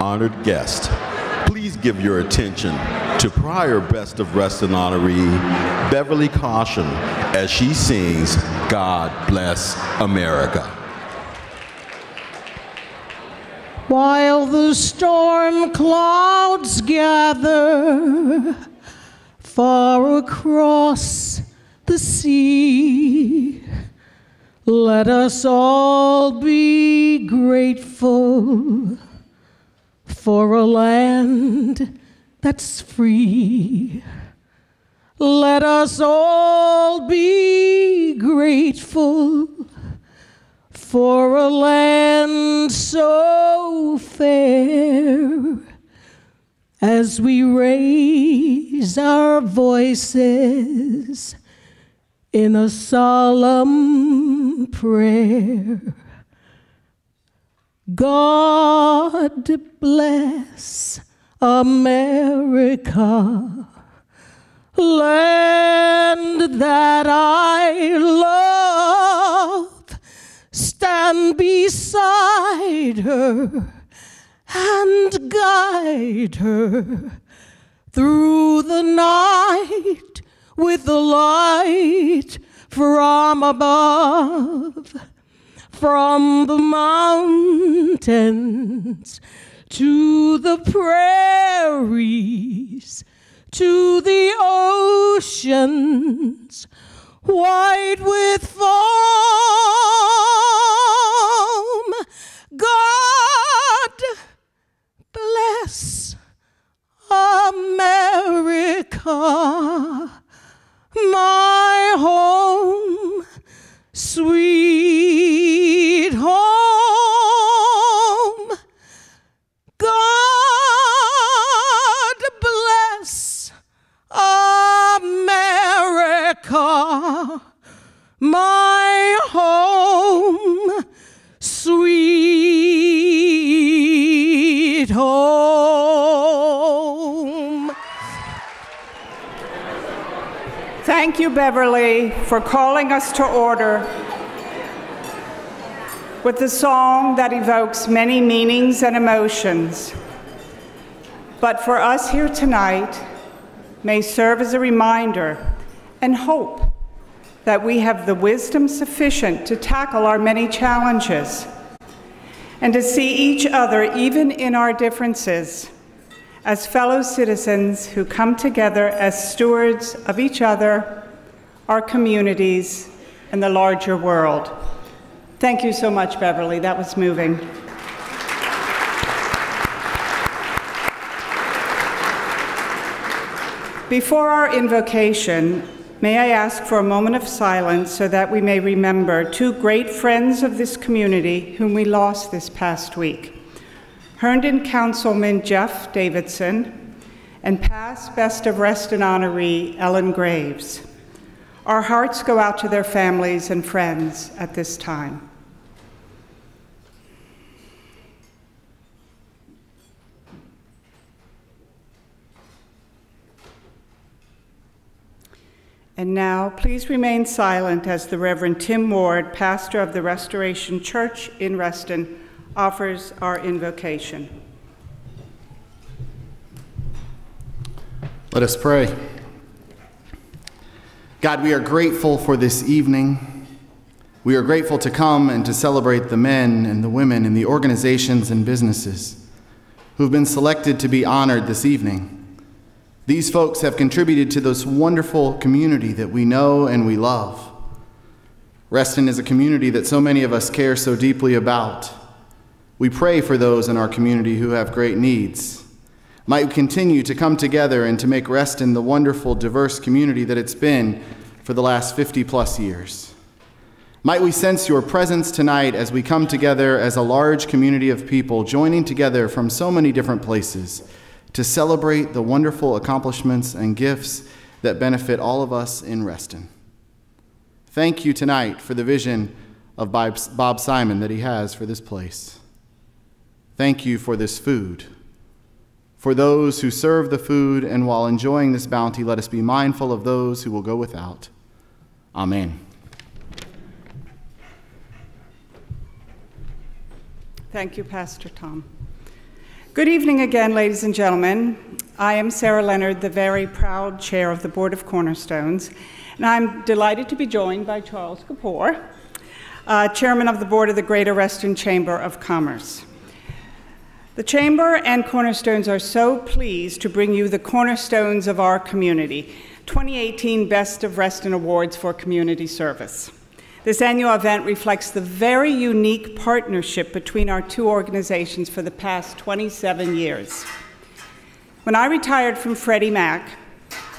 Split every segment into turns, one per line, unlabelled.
honored guests, please give your attention to prior Best of Reston honoree Beverly Caution as she sings God Bless America.
While the storm clouds gather far across the sea, let us all be grateful for a land that's free. Let us all be grateful for a land so fair, as we raise our voices in a solemn prayer. God bless America, land that I love. Stand beside her and guide her through the night with the light from above, from the mountains to the prairies, to the oceans white with foam. God bless America, my home, sweet home. God bless America, my home, sweet home.
Thank you, Beverly, for calling us to order with a song that evokes many meanings and emotions. But for us here tonight, may serve as a reminder and hope that we have the wisdom sufficient to tackle our many challenges and to see each other, even in our differences, as fellow citizens who come together as stewards of each other, our communities, and the larger world. Thank you so much, Beverly. That was moving. Before our invocation, may I ask for a moment of silence so that we may remember two great friends of this community whom we lost this past week. Herndon Councilman Jeff Davidson and past Best of Reston honoree Ellen Graves. Our hearts go out to their families and friends at this time. And now, please remain silent as the Reverend Tim Ward, pastor of the Restoration Church in Reston, offers our invocation.
Let us pray. God, we are grateful for this evening. We are grateful to come and to celebrate the men and the women in the organizations and businesses who've been selected to be honored this evening. These folks have contributed to this wonderful community that we know and we love. Reston is a community that so many of us care so deeply about. We pray for those in our community who have great needs. Might we continue to come together and to make Reston the wonderful, diverse community that it's been for the last 50+ years. Might we sense your presence tonight as we come together as a large community of people joining together from so many different places to celebrate the wonderful accomplishments and gifts that benefit all of us in Reston. Thank you tonight for the vision of Bob Simon that he has for this place. Thank you for this food. For those who serve the food, and while enjoying this bounty, let us be mindful of those who will go without. Amen.
Thank you, Pastor Tom. Good evening again, ladies and gentlemen. I am Sarah Leonard, the very proud chair of the Board of Cornerstones, and I'm delighted to be joined by Charles Kapoor, chairman of the board of the Greater Reston Chamber of Commerce. The Chamber and Cornerstones are so pleased to bring you the cornerstones of our community, 2018 Best of Reston Awards for Community Service. This annual event reflects the very unique partnership between our two organizations for the past 27 years. When I retired from Freddie Mac,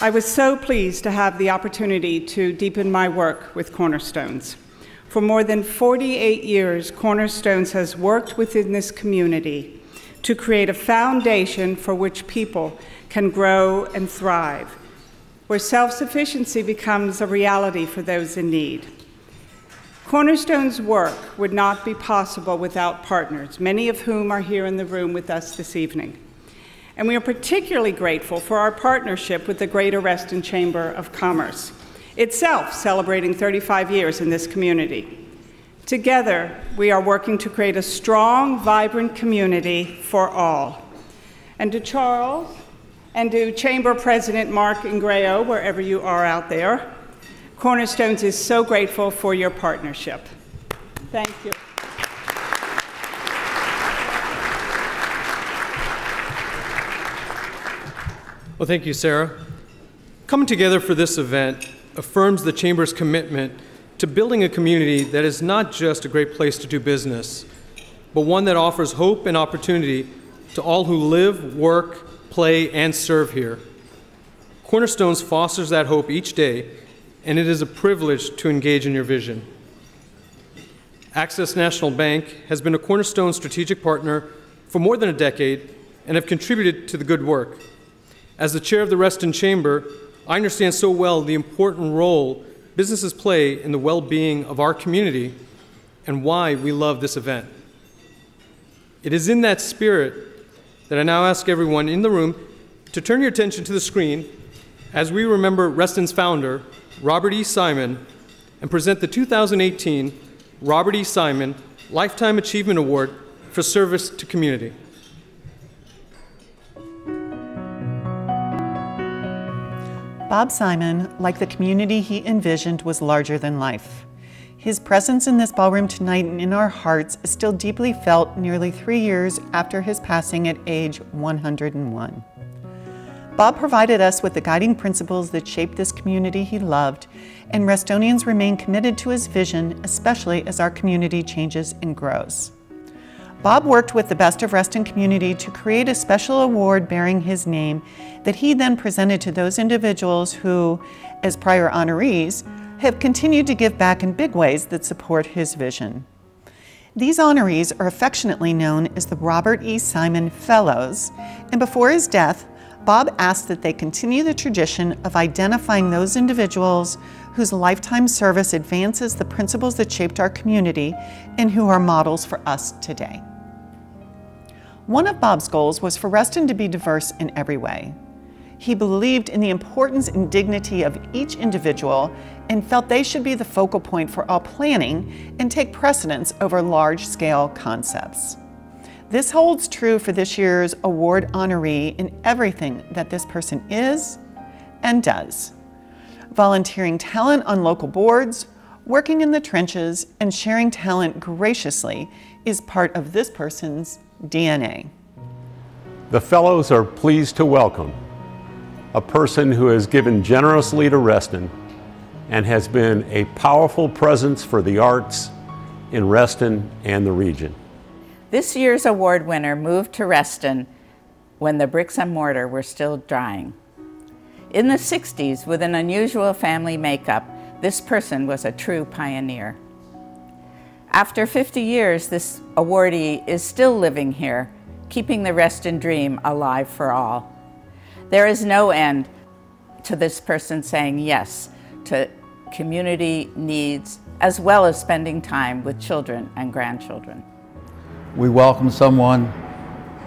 I was so pleased to have the opportunity to deepen my work with Cornerstones. For more than 48 years, Cornerstones has worked within this community to create a foundation for which people can grow and thrive, where self-sufficiency becomes a reality for those in need. Cornerstone's work would not be possible without partners, many of whom are here in the room with us this evening. And we are particularly grateful for our partnership with the Greater Reston Chamber of Commerce, itself celebrating 35 years in this community. Together, we are working to create a strong, vibrant community for all. And to Charles, and to Chamber President Mark Ingrao, wherever you are out there, Cornerstones is so grateful for your partnership. Thank you.
Well, thank you, Sarah. Coming together for this event affirms the Chamber's commitment to building a community that is not just a great place to do business, but one that offers hope and opportunity to all who live, work, play, and serve here. Cornerstones fosters that hope each day, and it is a privilege to engage in your vision. Access National Bank has been a Cornerstone strategic partner for more than a decade and have contributed to the good work. As the chair of the Reston Chamber, I understand so well the important role businesses play in the well-being of our community and why we love this event. It is in that spirit that I now ask everyone in the room to turn your attention to the screen as we remember Reston's founder, Robert E. Simon, and present the 2018 Robert E. Simon Lifetime Achievement Award for service to community.
Bob Simon, like the community he envisioned, was larger than life. His presence in this ballroom tonight and in our hearts is still deeply felt nearly 3 years after his passing at age 101. Bob provided us with the guiding principles that shaped this community he loved, and Restonians remain committed to his vision, especially as our community changes and grows. Bob worked with the Best of Reston community to create a special award bearing his name that he then presented to those individuals who, as prior honorees, have continued to give back in big ways that support his vision. These honorees are affectionately known as the Robert E. Simon Fellows, and before his death, Bob asked that they continue the tradition of identifying those individuals whose lifetime service advances the principles that shaped our community and who are models for us today. One of Bob's goals was for Reston to be diverse in every way. He believed in the importance and dignity of each individual and felt they should be the focal point for all planning and take precedence over large-scale concepts. This holds true for this year's award honoree in everything that this person is and does. Volunteering talent on local boards, working in the trenches, and sharing talent graciously is part of this person's DNA.
The Fellows are pleased to welcome a person who has given generously to Reston and has been a powerful presence for the arts in Reston and the region.
This year's award winner moved to Reston when the bricks and mortar were still drying. In the 60s, with an unusual family makeup, this person was a true pioneer. After 50 years, this awardee is still living here, keeping the Reston dream alive for all. There is no end to this person saying yes to community needs, as well as spending time with children and grandchildren.
We welcome someone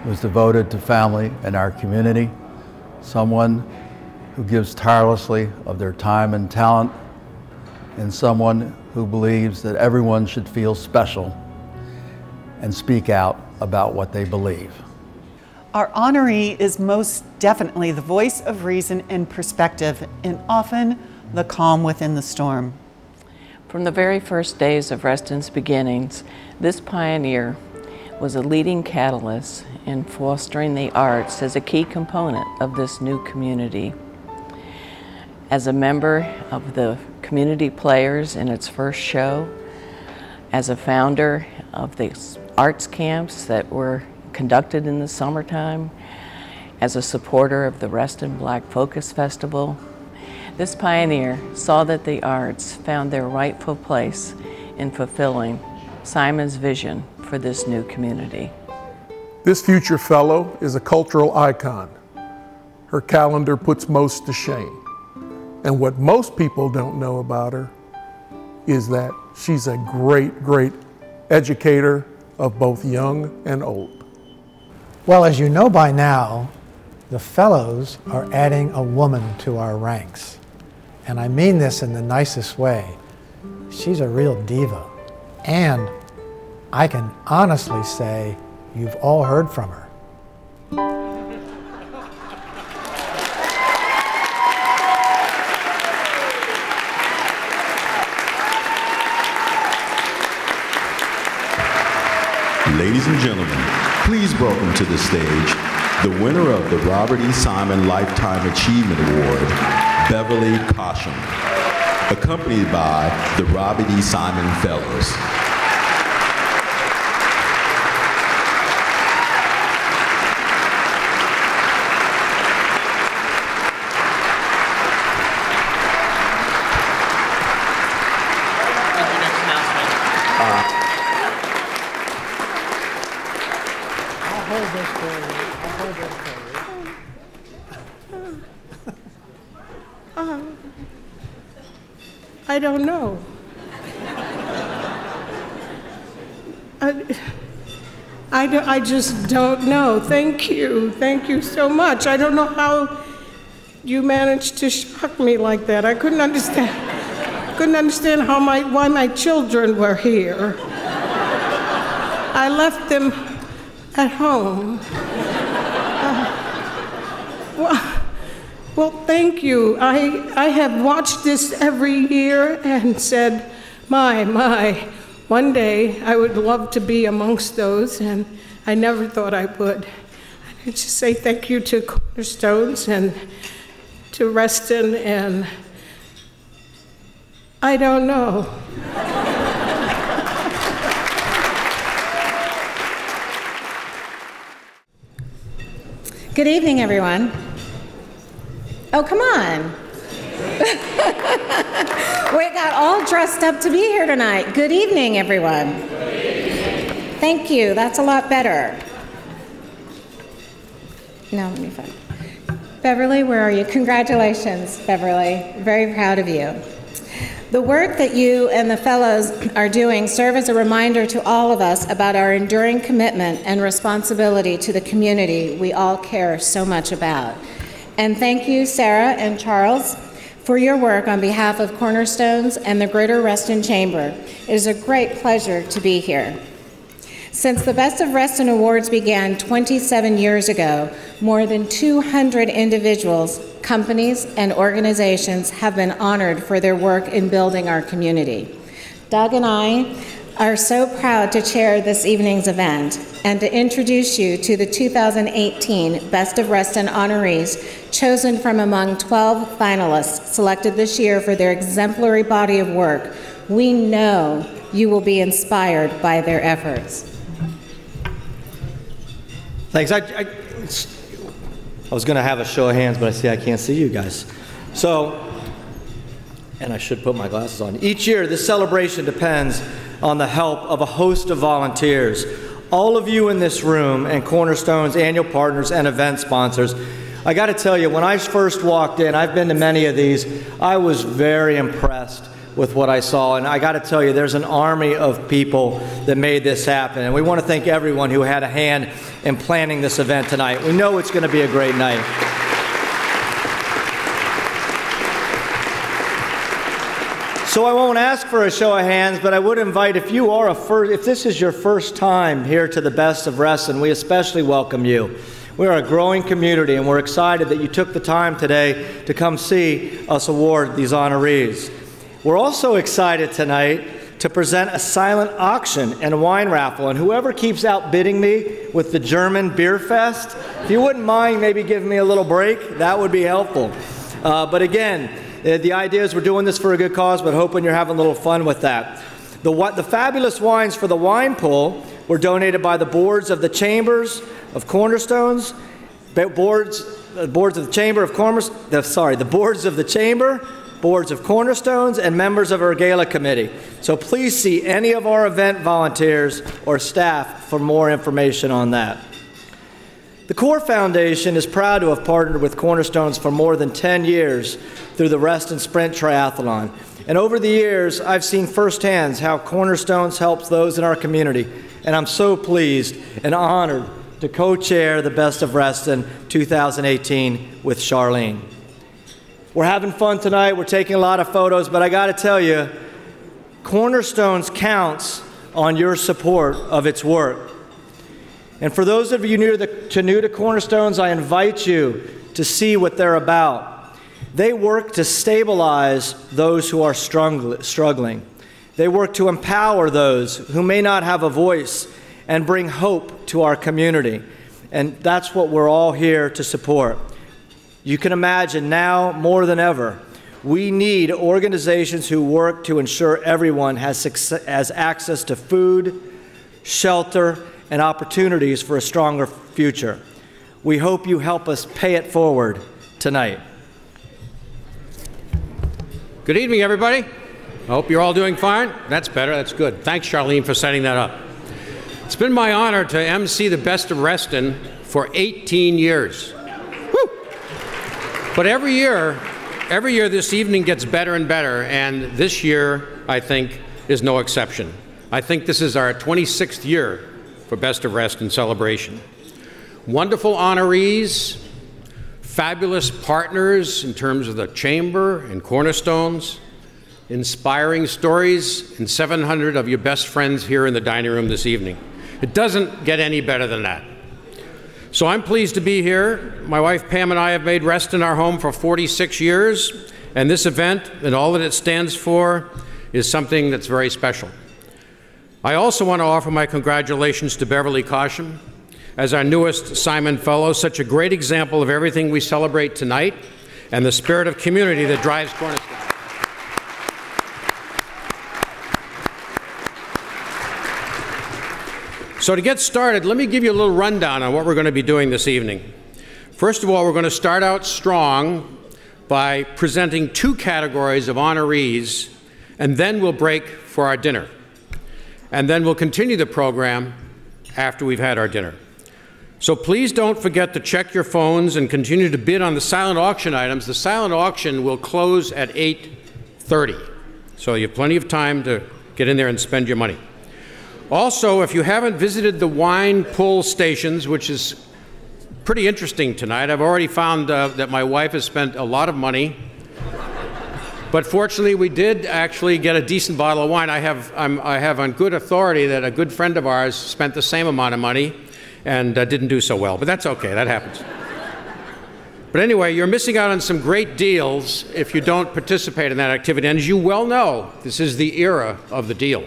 who's devoted to family and our community, someone who gives tirelessly of their time and talent, and someone who believes that everyone should feel special and speak out about what they believe.
Our honoree is most definitely the voice of reason and perspective, and often the calm within the storm.
From the very first days of Reston's beginnings, this pioneer was a leading catalyst in fostering the arts as a key component of this new community. As a member of the Community Players in its first show, as a founder of the arts camps that were conducted in the summertime, as a supporter of the Reston Black Focus Festival, this pioneer saw that the arts found their rightful place in fulfilling Simon's vision for this new community.
This future fellow is a cultural icon. Her calendar puts most to shame. And what most people don't know about her is that she's a great, great educator of both young and old.
Well, as you know by now, the fellows are adding a woman to our ranks. And I mean this in the nicest way. She's a real diva. And I can honestly say you've all heard from her.
Ladies and gentlemen, please welcome to the stage the winner of the Robert E. Simon Lifetime Achievement Award, Beverly Caution, accompanied by the Robert E. Simon Fellows.
I don't know. I just don't know. Thank you. Thank you so much. I don't know how you managed to shock me like that. I couldn't understand how why my children were here. I left them at home. Well, thank you. I have watched this every year and said, my, one day I would love to be amongst those, and I never thought I would. I just say thank you to Cornerstones and to Reston, and I don't know.
Good evening, everyone. Oh, come on. We got all dressed up to be here tonight. Good evening, everyone. Thank you. That's a lot better. No, let me find. Beverly, where are you? Congratulations, Beverly. Very proud of you. The work that you and the fellows are doing serve as a reminder to all of us about our enduring commitment and responsibility to the community we all care so much about. And thank you, Sarah and Charles, for your work on behalf of Cornerstones and the Greater Reston Chamber. It is a great pleasure to be here. Since the Best of Reston Awards began 27 years ago, more than 200 individuals, companies, and organizations have been honored for their work in building our community. Doug and I are so proud to chair this evening's event and to introduce you to the 2018 Best of Reston honorees chosen from among 12 finalists selected this year for their exemplary body of work. We know you will be inspired by their efforts.
Thanks. I was going to have a show of hands, but I see I can't see you guys. So, and I should put my glasses on. Each year, this celebration depends on the help of a host of volunteers. All of you in this room and Cornerstone's annual partners and event sponsors. I got to tell you, when I first walked in, I've been to many of these, I was very impressed with what I saw, and I got to tell you, there's an army of people that made this happen, and we want to thank everyone who had a hand in planning this event tonight. We know it's going to be a great night. So I won't ask for a show of hands, but I would invite, if this is your first time here to the Best of Reston, we especially welcome you. We are a growing community, and we're excited that you took the time today to come see us award these honorees. We're also excited tonight to present a silent auction and a wine raffle, and whoever keeps outbidding me with the German Beer Fest, if you wouldn't mind maybe giving me a little break, that would be helpful. But again, the idea is we're doing this for a good cause, but hoping you're having a little fun with that. The fabulous wines for the wine pool were donated by the boards of the Chambers of Cornerstones, the boards of the Chamber of boards of Cornerstones, and members of our gala committee. So please see any of our event volunteers or staff for more information on that. The Core Foundation is proud to have partnered with Cornerstones for more than 10 years through the Reston Sprint Triathlon. And over the years, I've seen firsthand how Cornerstones helps those in our community. And I'm so pleased and honored to co-chair the Best of Reston 2018 with Charlene. We're having fun tonight. We're taking a lot of photos, but I got to tell you, Cornerstones counts on your support of its work. And for those of you new to Cornerstones, I invite you to see what they're about. They work to stabilize those who are struggling. They work to empower those who may not have a voice and bring hope to our community. And that's what we're all here to support. You can imagine now more than ever, we need organizations who work to ensure everyone has access to food, shelter, and opportunities for a stronger future. We hope you help us pay it forward tonight.
Good evening, everybody. I hope you're all doing fine. That's better. That's good. Thanks, Charlene, for setting that up. It's been my honor to MC the Best of Reston for 18 years. Woo! But every year this evening gets better and better, and this year, I think, is no exception. I think this is our 26th year for Best of Reston celebration. Wonderful honorees, fabulous partners in terms of the Chamber and Cornerstones, inspiring stories, and 700 of your best friends here in the dining room this evening. It doesn't get any better than that. So I'm pleased to be here. My wife Pam and I have made Reston our home for 46 years, and this event and all that it stands for is something that's very special. I also want to offer my congratulations to Beverly Cosham as our newest Simon Fellow, such a great example of everything we celebrate tonight and the spirit of community that drives Cornerstone. So to get started, let me give you a little rundown on what we're going to be doing this evening. First of all, we're going to start out strong by presenting 2 categories of honorees, and then we'll break for our dinner. And then we'll continue the program after we've had our dinner. So please don't forget to check your phones and continue to bid on the silent auction items. The silent auction will close at 8:30, so you have plenty of time to get in there and spend your money. Also, if you haven't visited the wine pull stations, which is pretty interesting tonight, I've already found that my wife has spent a lot of money. But fortunately, we did actually get a decent bottle of wine. I have on good authority that a good friend of ours spent the same amount of money and didn't do so well. But that's okay, that happens. But anyway, you're missing out on some great deals if you don't participate in that activity. And as you well know, this is the era of the deal.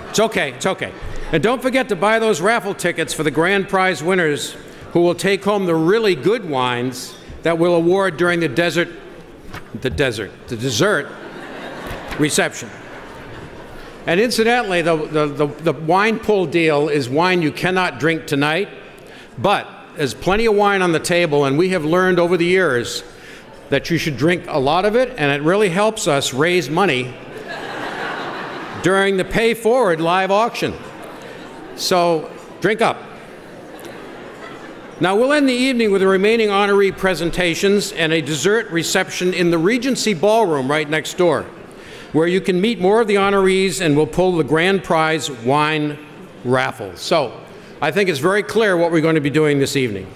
It's okay, it's okay. And don't forget to buy those raffle tickets for the grand prize winners who will take home the really good wines that we'll award during the dessert reception. And incidentally, the wine pull deal is wine you cannot drink tonight, but there's plenty of wine on the table, and we have learned over the years that you should drink a lot of it, and it really helps us raise money during the Pay Forward live auction. So drink up. Now we'll end the evening with the remaining honoree presentations and a dessert reception in the Regency Ballroom right next door, where you can meet more of the honorees and we'll pull the grand prize wine raffle. So I think it's very clear what we're going to be doing this evening.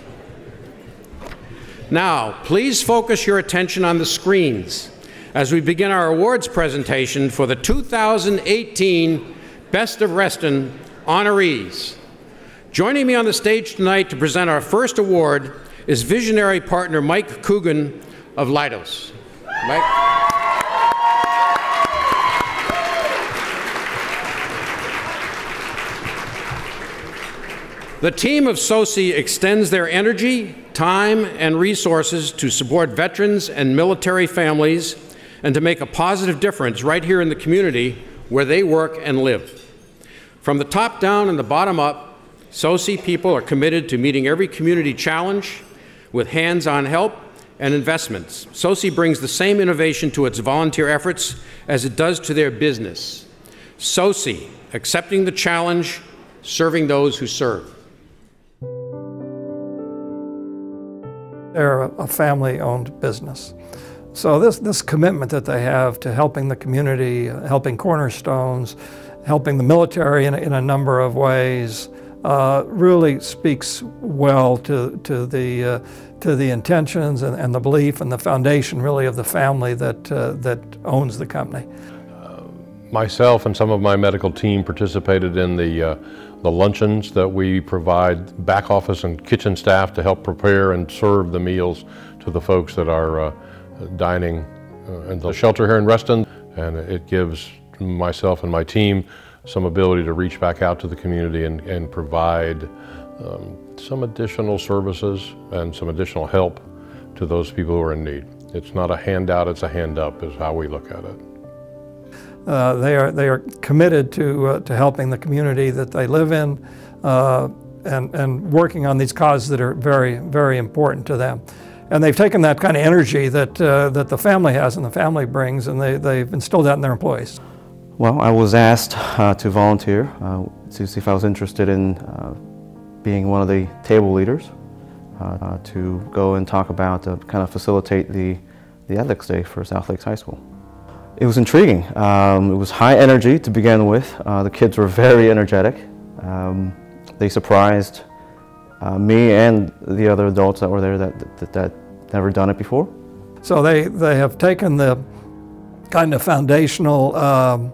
Now, please focus your attention on the screens as we begin our awards presentation for the 2018 Best of Reston honorees. Joining me on the stage tonight to present our first award is visionary partner Mike Coogan of Leidos. Mike. The team of SOCI extends their energy, time, and resources to support veterans and military families and to make a positive difference right here in the community where they work and live. From the top down and the bottom up, SOCI people are committed to meeting every community challenge with hands-on help and investments. SOCI brings the same innovation to its volunteer efforts as it does to their business. SOCI, accepting the challenge, serving those who serve.
They're a family-owned business. So this commitment that they have to helping the community, helping Cornerstones, helping the military in a number of ways, really speaks well to the intentions and the belief and the foundation, really, of the family that owns the company.
Myself and some of my medical team participated in the luncheons that we provide back office and kitchen staff to help prepare and serve the meals to the folks that are dining in the shelter here in Reston, and it gives myself and my team some ability to reach back out to the community and provide some additional services and some additional help to those people who are in need. It's not a handout, it's a hand up is how we look at it.
They are committed to helping the community that they live in and working on these causes that are very, very important to them. And they've taken that kind of energy that the family has and the family brings, and they've instilled that in their employees.
Well, I was asked to volunteer to see if I was interested in being one of the table leaders to go and talk about, kind of facilitate the ethics day for South Lakes High School. It was intriguing. It was high energy to begin with. The kids were very energetic. They surprised me and the other adults that were there that never done it before.
So they have taken the kind of foundational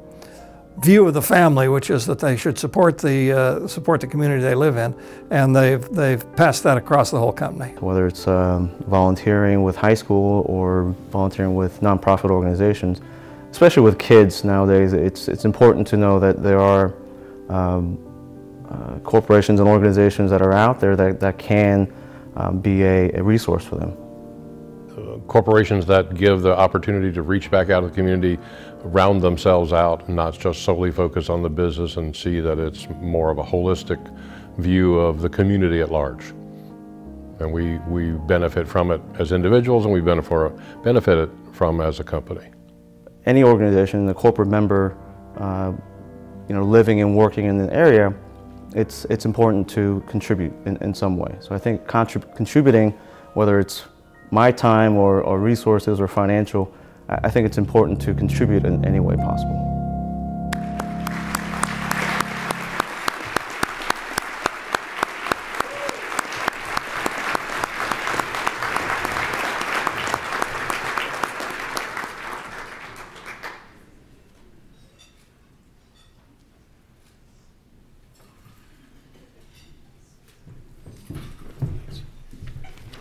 view of the family, which is that they should support the community they live in, and they've passed that across the whole company.
Whether it's volunteering with high school or volunteering with nonprofit organizations, especially with kids nowadays, it's important to know that there are corporations and organizations that are out there that can be a resource for them.
Corporations that give the opportunity to reach back out to the community, round themselves out, and not just solely focus on the business, and see that it's more of a holistic view of the community at large. And we benefit from it as individuals, and we benefit it from as a company.
Any organization, the corporate member, living and working in an area, it's important to contribute in some way. So I think contributing, whether it's my time or resources or financial, I think it's important to contribute in any way possible.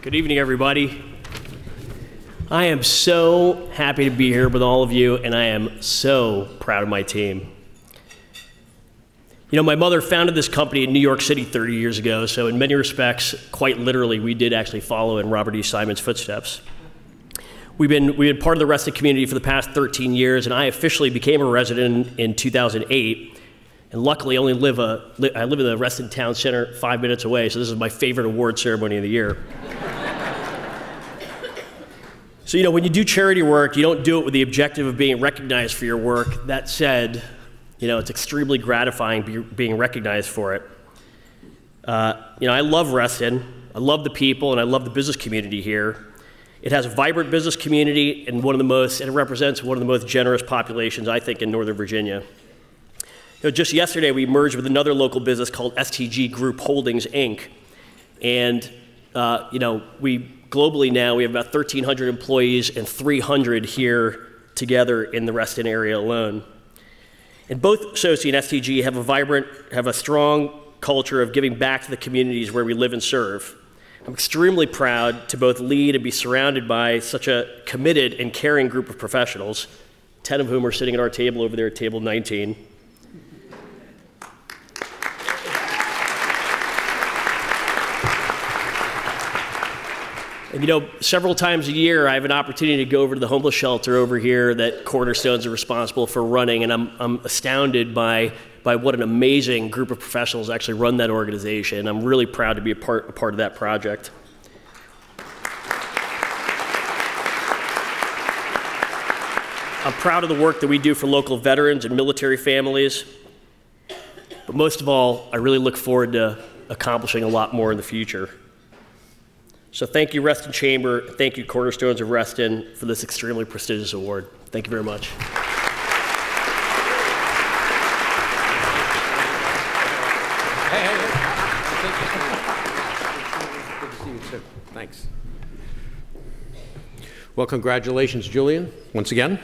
Good evening, everybody. I am so happy to be here with all of you, and I am so proud of my team. You know, my mother founded this company in New York City 30 years ago, so in many respects, quite literally, we did actually follow in Robert E. Simon's footsteps. We've been part of the Reston community for the past 13 years, and I officially became a resident in 2008. And luckily, I live in the Reston Town Center 5 minutes away, so this is my favorite award ceremony of the year. So, you know, when you do charity work, you don't do it with the objective of being recognized for your work. That said, you know, it's extremely gratifying being recognized for it. You know, I love Reston. I love the people, and I love the business community here. It has a vibrant business community and it represents one of the most generous populations, I think, in Northern Virginia. You know, just yesterday, we merged with another local business called STG Group Holdings, Inc. And, you know, globally now, we have about 1,300 employees and 300 here together in the Reston area alone. And both SOCI and STG have a strong culture of giving back to the communities where we live and serve. I'm extremely proud to both lead and be surrounded by such a committed and caring group of professionals, 10 of whom are sitting at our table over there at table 19. And you know, several times a year I have an opportunity to go over to the homeless shelter over here that Cornerstones are responsible for running, and I'm astounded by what an amazing group of professionals actually run that organization. I'm really proud to be a part of that project. I'm proud of the work that we do for local veterans and military families, but most of all, I really look forward to accomplishing a lot more in the future. So thank you, Reston Chamber. Thank you, Cornerstones of Reston, for this extremely prestigious award. Thank you very much.
Good to see you, too. Thanks. Well, congratulations, Julian, once again.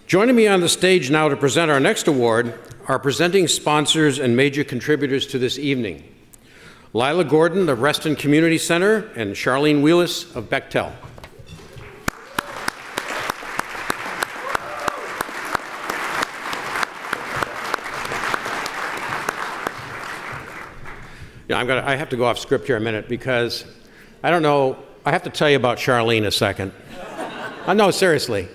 Joining me on the stage now to present our next award are presenting sponsors and major contributors to this evening. Lila Gordon of Reston Community Center and Charlene Wheelis of Bechtel. Yeah, I have to go off script here a minute because I don't know, I have to tell you about Charlene a second. No, seriously.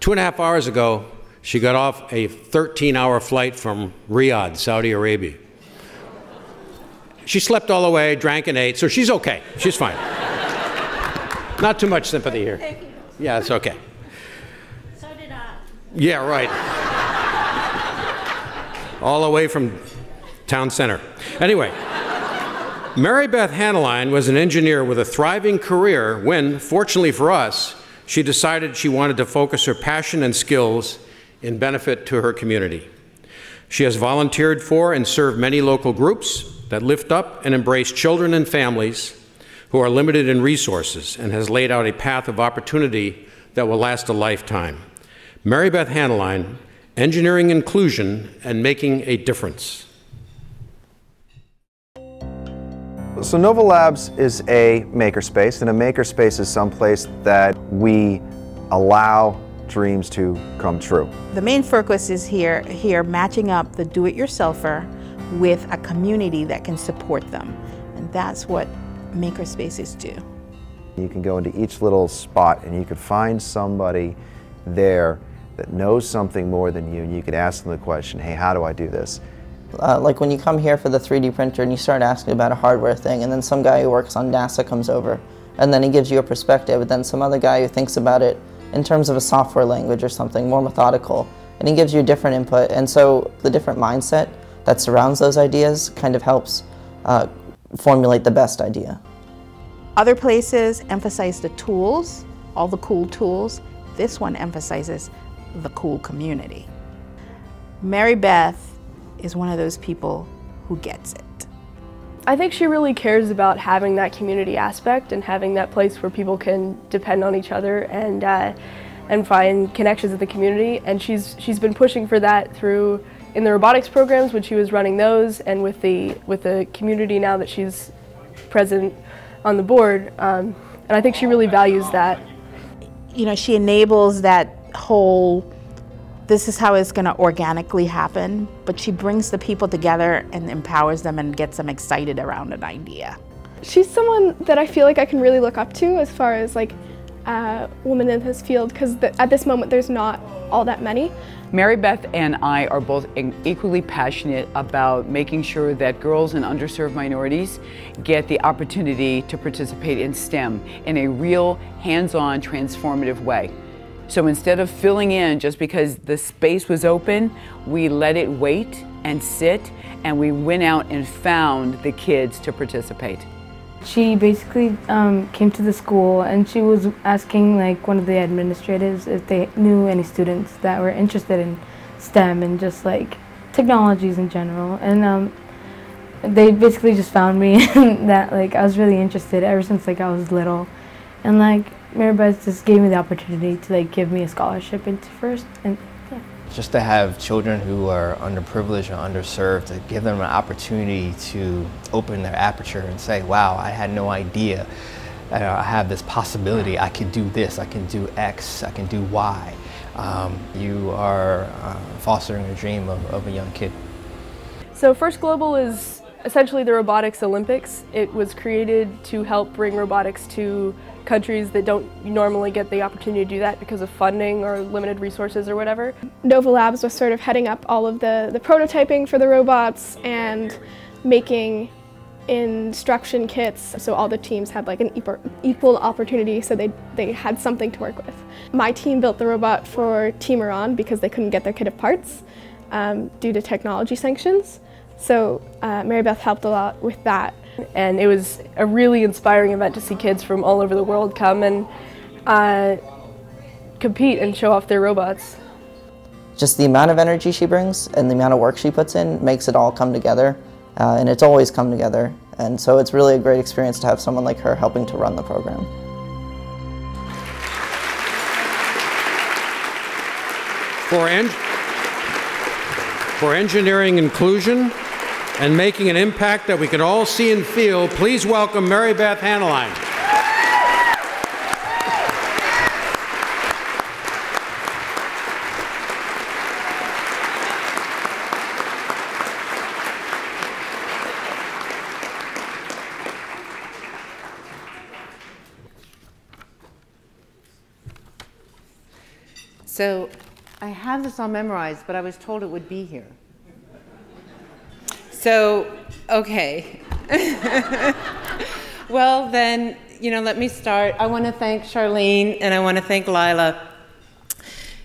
2.5 hours ago, she got off a 13-hour flight from Riyadh, Saudi Arabia. She slept all the way, drank and ate, so she's okay. She's fine. Not too much sympathy here.
Thank you.
Yeah, it's okay.
So did I.
Yeah, right. All the way from town center. Anyway, Mary Beth Haneline was an engineer with a thriving career when, fortunately for us, she decided she wanted to focus her passion and skills in benefit to her community. She has volunteered for and served many local groups that lift up and embrace children and families who are limited in resources and has laid out a path of opportunity that will last a lifetime. Mary Beth Haneline, engineering inclusion and making a difference.
So Nova Labs is a makerspace, and a makerspace is someplace that we allow dreams to come true.
The main focus is here matching up the do-it-yourselfer with a community that can support them. And that's what makerspaces do.
You can go into each little spot and you could find somebody there that knows something more than you, and you could ask them the question, hey, how do I do this?
Like when you come here for the 3D printer and you start asking about a hardware thing, and then some guy who works on NASA comes over, and then he gives you a perspective, and then some other guy who thinks about it in terms of a software language or something more methodical, and he gives you a different input. And so the different mindset that surrounds those ideas kind of helps formulate the best idea.
Other places emphasize the tools, all the cool tools. This one emphasizes the cool community. Mary Beth is one of those people who gets it.
I think she really cares about having that community aspect and having that place where people can depend on each other and find connections with the community. And she's been pushing for that through in the robotics programs when she was running those, and with the community now that she's present on the board. And I think she really values that.
You know, she enables that whole, this is how it's going to organically happen, but she brings the people together and empowers them and gets them excited around an idea.
She's someone that I feel like I can really look up to as far as like women in this field, because at this moment there's not all that many.
Mary Beth and I are both equally passionate about making sure that girls and underserved minorities get the opportunity to participate in STEM in a real, hands-on, transformative way. So instead of filling in just because the space was open, we let it wait and sit, and we went out and found the kids to participate.
She basically came to the school and she was asking like one of the administrators if they knew any students that were interested in STEM and just like technologies in general. And they basically just found me that like I was really interested ever since like I was little. And like Mary Beth just gave me the opportunity to like give me a scholarship into first, and yeah.
just to have children who are underprivileged or underserved, to give them an opportunity to open their aperture and say, wow, I had no idea. I have this possibility. I can do this, I can do X, I can do Y. You are fostering a dream of a young kid.
So First Global is essentially the Robotics Olympics. It was created to help bring robotics to countries that don't normally get the opportunity to do that because of funding or limited resources or whatever.
Nova Labs was sort of heading up all of the prototyping for the robots and making instruction kits, so all the teams had like an equal opportunity, so they had something to work with. My team built the robot for Team Iran because they couldn't get their kit of parts due to technology sanctions. So Mary Beth helped a lot with that.
And it was a really inspiring event to see kids from all over the world come and compete and show off their robots.
Just the amount of energy she brings and the amount of work she puts in makes it all come together. And it's always come together. And so it's really a great experience to have someone like her helping to run the program.
For engineering inclusion and making an impact that we can all see and feel, please welcome Mary Beth Hanneline.
So I have this all memorized, but I was told it would be here. So, okay. Well, then, let me start. I want to thank Charlene and I want to thank Lila.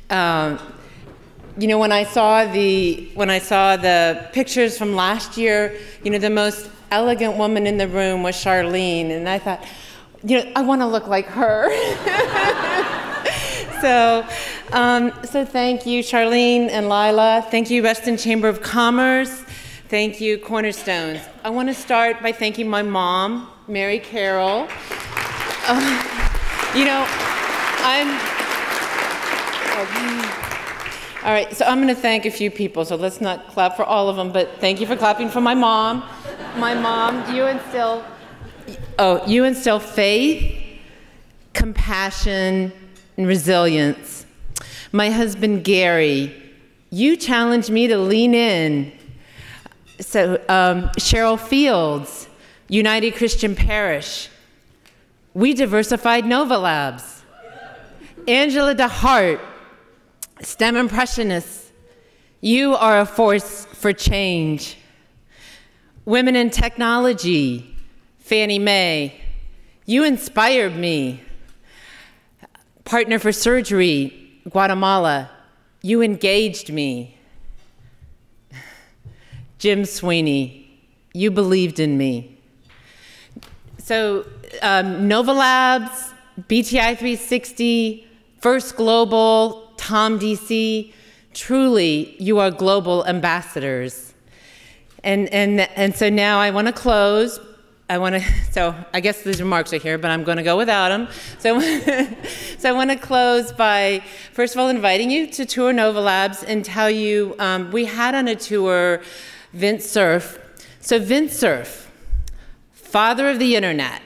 When I saw the pictures from last year, the most elegant woman in the room was Charlene, and I thought, I want to look like her. So thank you, Charlene and Lila. Thank you, Reston Chamber of Commerce. Thank you, Cornerstones. I want to start by thanking my mom, Mary Carroll. All right, so I'm going to thank a few people, so let's not clap for all of them, but thank you for clapping for my mom. My mom, you instill faith, compassion, and resilience. My husband, Gary, you challenged me to lean in. So, Cheryl Fields, United Christian Parish. We diversified Nova Labs. Angela DeHart, STEM Impressionists. You are a force for change. Women in Technology, Fannie Mae. You inspired me. Partner for Surgery, Guatemala, you engaged me. Jim Sweeney, you believed in me. So Nova Labs, BTI 360, First Global, Tom DC, truly you are global ambassadors. And so now I want to close. So I guess these remarks are here, but I'm going to go without them. So I want to close by, first of all, inviting you to tour Nova Labs and tell you, we had on a tour Vince Cerf. So Vince Cerf, father of the internet,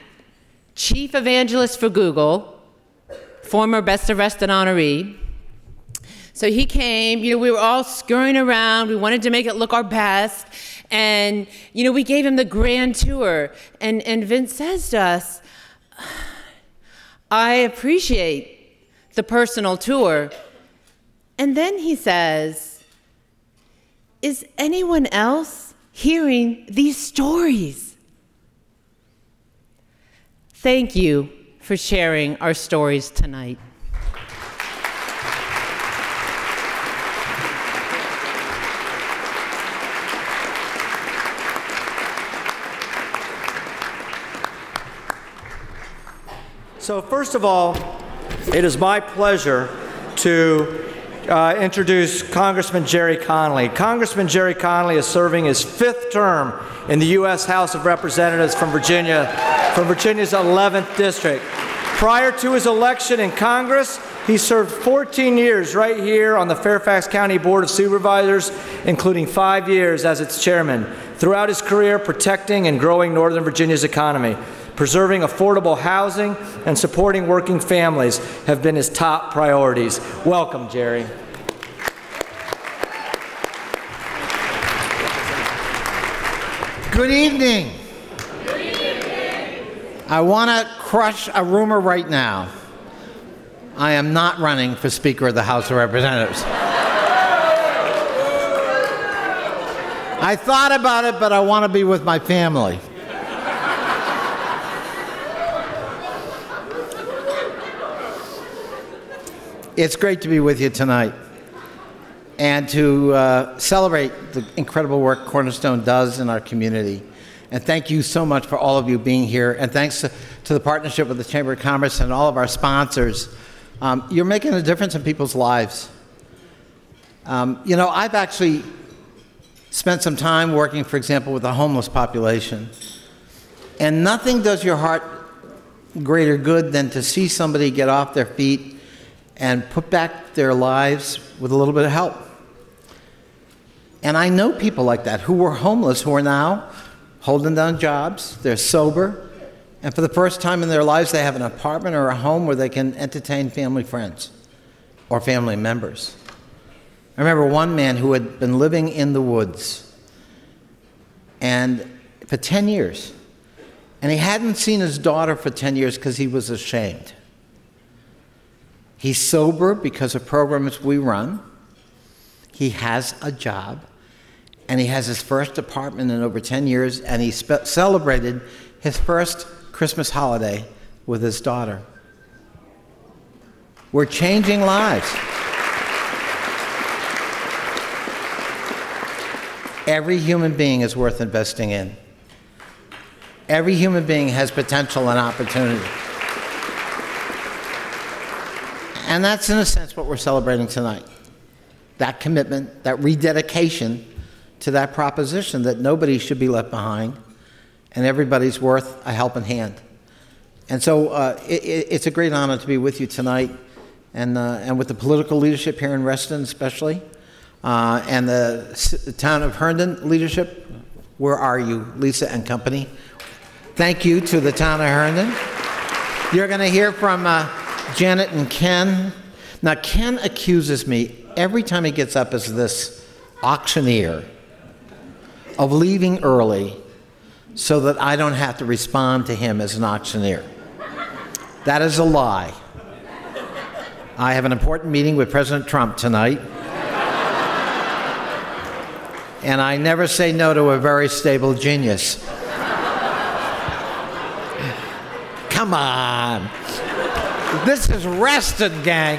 chief evangelist for Google, former Best of Reston honoree. So he came, we were all scurrying around, we wanted to make it look our best. And, we gave him the grand tour. And Vince says to us, I appreciate the personal tour. And then he says, is anyone else hearing these stories? Thank you for sharing our stories tonight.
So first of all, it is my pleasure to introduce Congressman Jerry Connolly. Congressman Jerry Connolly is serving his 5th term in the U.S. House of Representatives from Virginia's 11th District. Prior to his election in Congress, He served 14 years right here on the Fairfax County Board of Supervisors, including 5 years as its chairman. Throughout his career, protecting and growing Northern Virginia's economy, preserving affordable housing, and supporting working families have been his top priorities. Welcome, Jerry.
Good evening.
Good evening.
I want to crush a rumor right now. I am not running for Speaker of the House of Representatives. I thought about it, but I want to be with my family. It's great to be with you tonight and to celebrate the incredible work Cornerstone does in our community. And thank you so much for all of you being here. And thanks to the partnership with the Chamber of Commerce and all of our sponsors. You're making a difference in people's lives. You know, I've actually spent some time working, for example, with the homeless population. And nothing does your heart greater good than to see somebody get off their feet and put back their lives with a little bit of help. And I know people like that who were homeless, who are now holding down jobs, they're sober, and for the first time in their lives they have an apartment or a home where they can entertain family friends or family members. I remember one man who had been living in the woods and for 10 years, and he hadn't seen his daughter for 10 years because he was ashamed. He's sober because of programs we run. He has a job, and he has his first apartment in over 10 years, and he celebrated his first Christmas holiday with his daughter. We're changing lives. Every human being is worth investing in. Every human being has potential and opportunity. And that's, in a sense, what we're celebrating tonight. That commitment, that rededication to that proposition that nobody should be left behind and everybody's worth a helping hand. And so it's a great honor to be with you tonight and with the political leadership here in Reston especially, and the town of Herndon leadership. Where are you, Lisa and company? Thank you to the town of Herndon. You're going to hear from Janet and Ken. Now, Ken accuses me every time he gets up as this auctioneer of leaving early so that I don't have to respond to him as an auctioneer. That is a lie. I have an important meeting with President Trump tonight, and I never say no to a very stable genius. Come on. This is Reston, gang.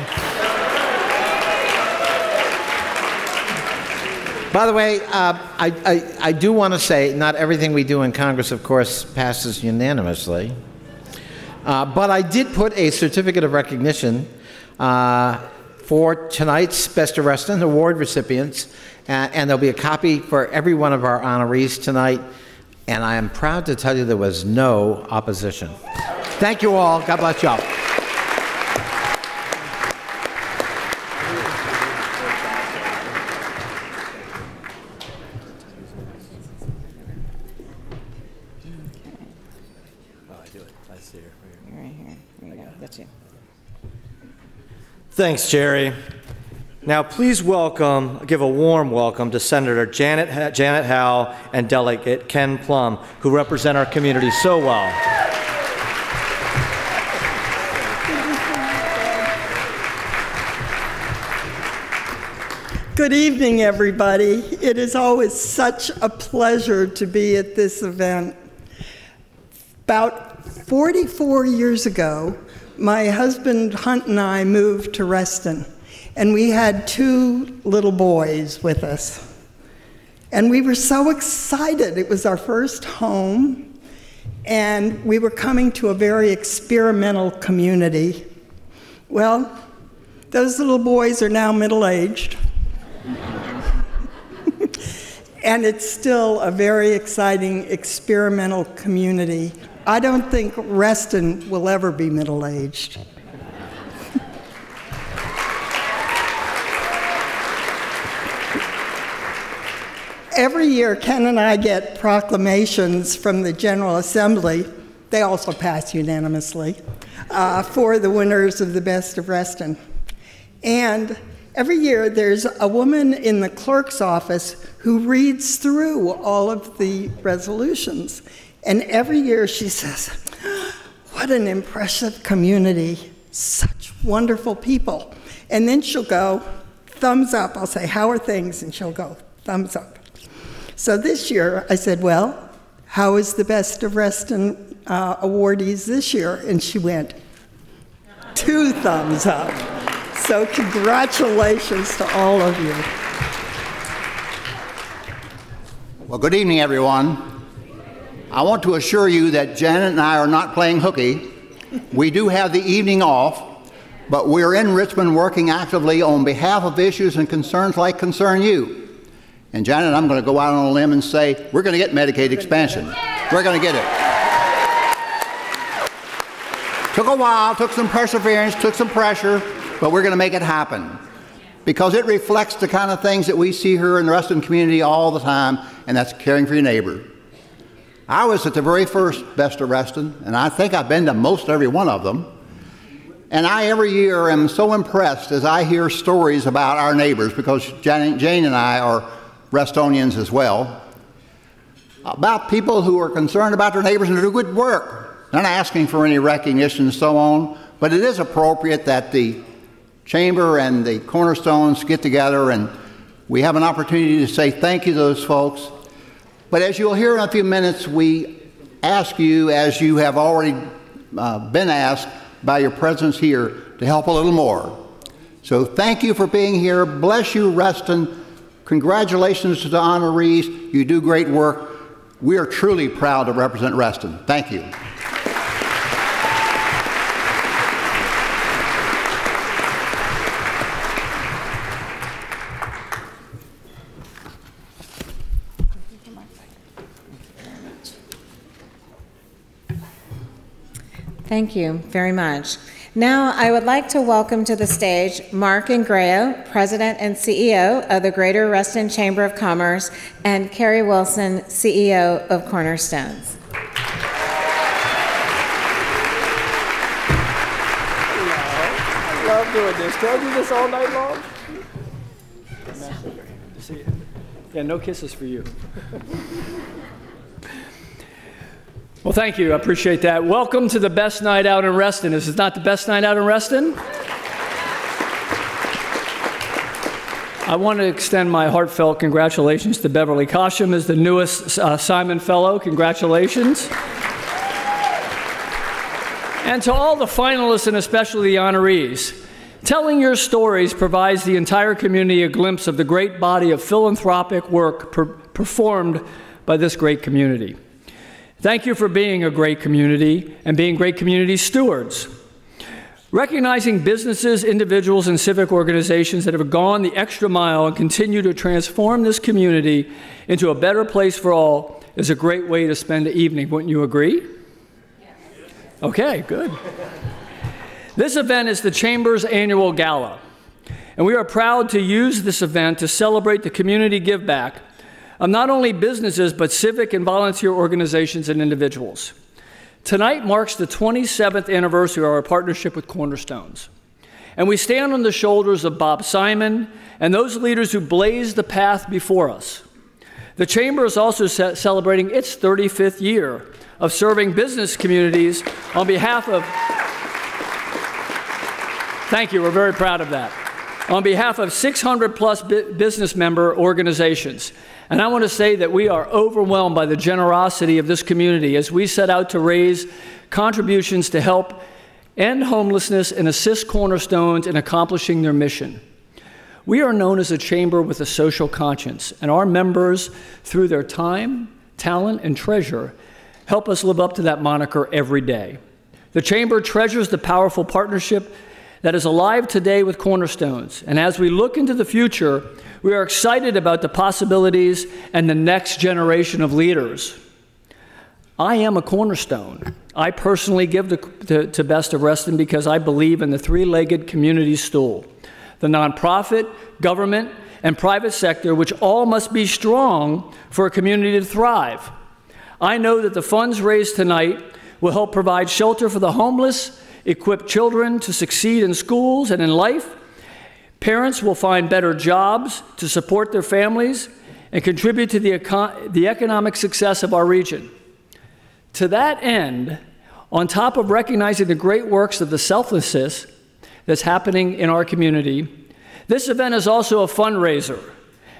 By the way, I do want to say not everything we do in Congress, of course, passes unanimously. But I did put a certificate of recognition for tonight's Best of Reston award recipients, and there'll be a copy for every one of our honorees tonight. And I am proud to tell you there was no opposition. Thank you all. God bless y'all.
Thanks, Jerry. Now, please give a warm welcome to Senator Janet Howell and Delegate Ken Plum, who represent our community so well.
Good evening, everybody. It is always such a pleasure to be at this event. About 44 years ago, my husband Hunt and I moved to Reston, and we had 2 little boys with us. And we were so excited. It was our first home, and we were coming to a very experimental community. Well, those little boys are now middle-aged. And it's still a very exciting experimental community. I don't think Reston will ever be middle-aged. every year, Ken and I get proclamations from the General Assembly. They also pass unanimously for the winners of the Best of Reston. And every year, there's a woman in the clerk's office who reads through all of the resolutions. And every year she says, "What an impressive community, such wonderful people." And then she'll go, "Thumbs up." I'll say, "How are things?" And she'll go, "Thumbs up." So this year I said, "Well, how is the Best of Reston awardees this year?" And she went, "2 thumbs up." So congratulations to all of you.
Well, good evening, everyone. I want to assure you that Janet and I are not playing hooky. We do have the evening off, but we're in Richmond working actively on behalf of issues and concerns like concern you. And Janet, I'm going to go out on a limb and say we're going to get Medicaid expansion. We're going to get it. Took a while, took some perseverance, took some pressure, but we're going to make it happen. Because it reflects the kind of things that we see here in the Reston community all the time, and that's caring for your neighbor. I was at the very first Best of Reston, and I think I've been to most every one of them. And I, every year, am so impressed as I hear stories about our neighbors, because Jane and I are Restonians as well, about people who are concerned about their neighbors and do good work. They're not asking for any recognition and so on, but it is appropriate that the Chamber and the Cornerstones get together and we have an opportunity to say thank you to those folks. But as you'll hear in a few minutes, we ask you, as you have already been asked by your presence here, to help a little more. So thank you for being here. Bless you, Reston. Congratulations to the honorees. You do great work. We are truly proud to represent Reston. Thank you.
Thank you very much. Now I would like to welcome to the stage Mark Ingrao, President and CEO of the Greater Reston Chamber of Commerce, and Carrie Wilson, CEO of Cornerstones.
I love doing this. Can I do this all night long? Yeah, no kisses for you. Well, thank you. I appreciate that. Welcome to the best night out in Reston. Is it not the best night out in Reston? I want to extend my heartfelt congratulations to Beverly Kosham as the newest Simon Fellow. Congratulations. And to all the finalists and especially the honorees. Telling your stories provides the entire community a glimpse of the great body of philanthropic work performed by this great community. Thank you for being a great community and being great community stewards. Recognizing businesses, individuals, and civic organizations that have gone the extra mile and continue to transform this community into a better place for all is a great way to spend the evening. Wouldn't you agree? Yes. Okay, good. This event is the Chamber's annual gala, and we are proud to use this event to celebrate the community give back of not only businesses, but civic and volunteer organizations and individuals. Tonight marks the 27th anniversary of our partnership with Cornerstones. And we stand on the shoulders of Bob Simon and those leaders who blazed the path before us. The Chamber is also celebrating its 35th year of serving business communities on behalf of, thank you, we're very proud of that, on behalf of 600 plus business member organizations. And I want to say that we are overwhelmed by the generosity of this community as we set out to raise contributions to help end homelessness and assist Cornerstones in accomplishing their mission. We are known as a chamber with a social conscience, and our members, through their time, talent, and treasure, help us live up to that moniker every day. The Chamber treasures the powerful partnership that is alive today with Cornerstones, and as we look into the future, we are excited about the possibilities and the next generation of leaders. I am a Cornerstone. I personally give to Best of Reston because I believe in the three-legged community stool: the nonprofit, government, and private sector, which all must be strong for a community to thrive. I know that the funds raised tonight will help provide shelter for the homeless, equip children to succeed in schools and in life. Parents will find better jobs to support their families and contribute to the economic success of our region. To that end, on top of recognizing the great works of the selflessness that's happening in our community, this event is also a fundraiser,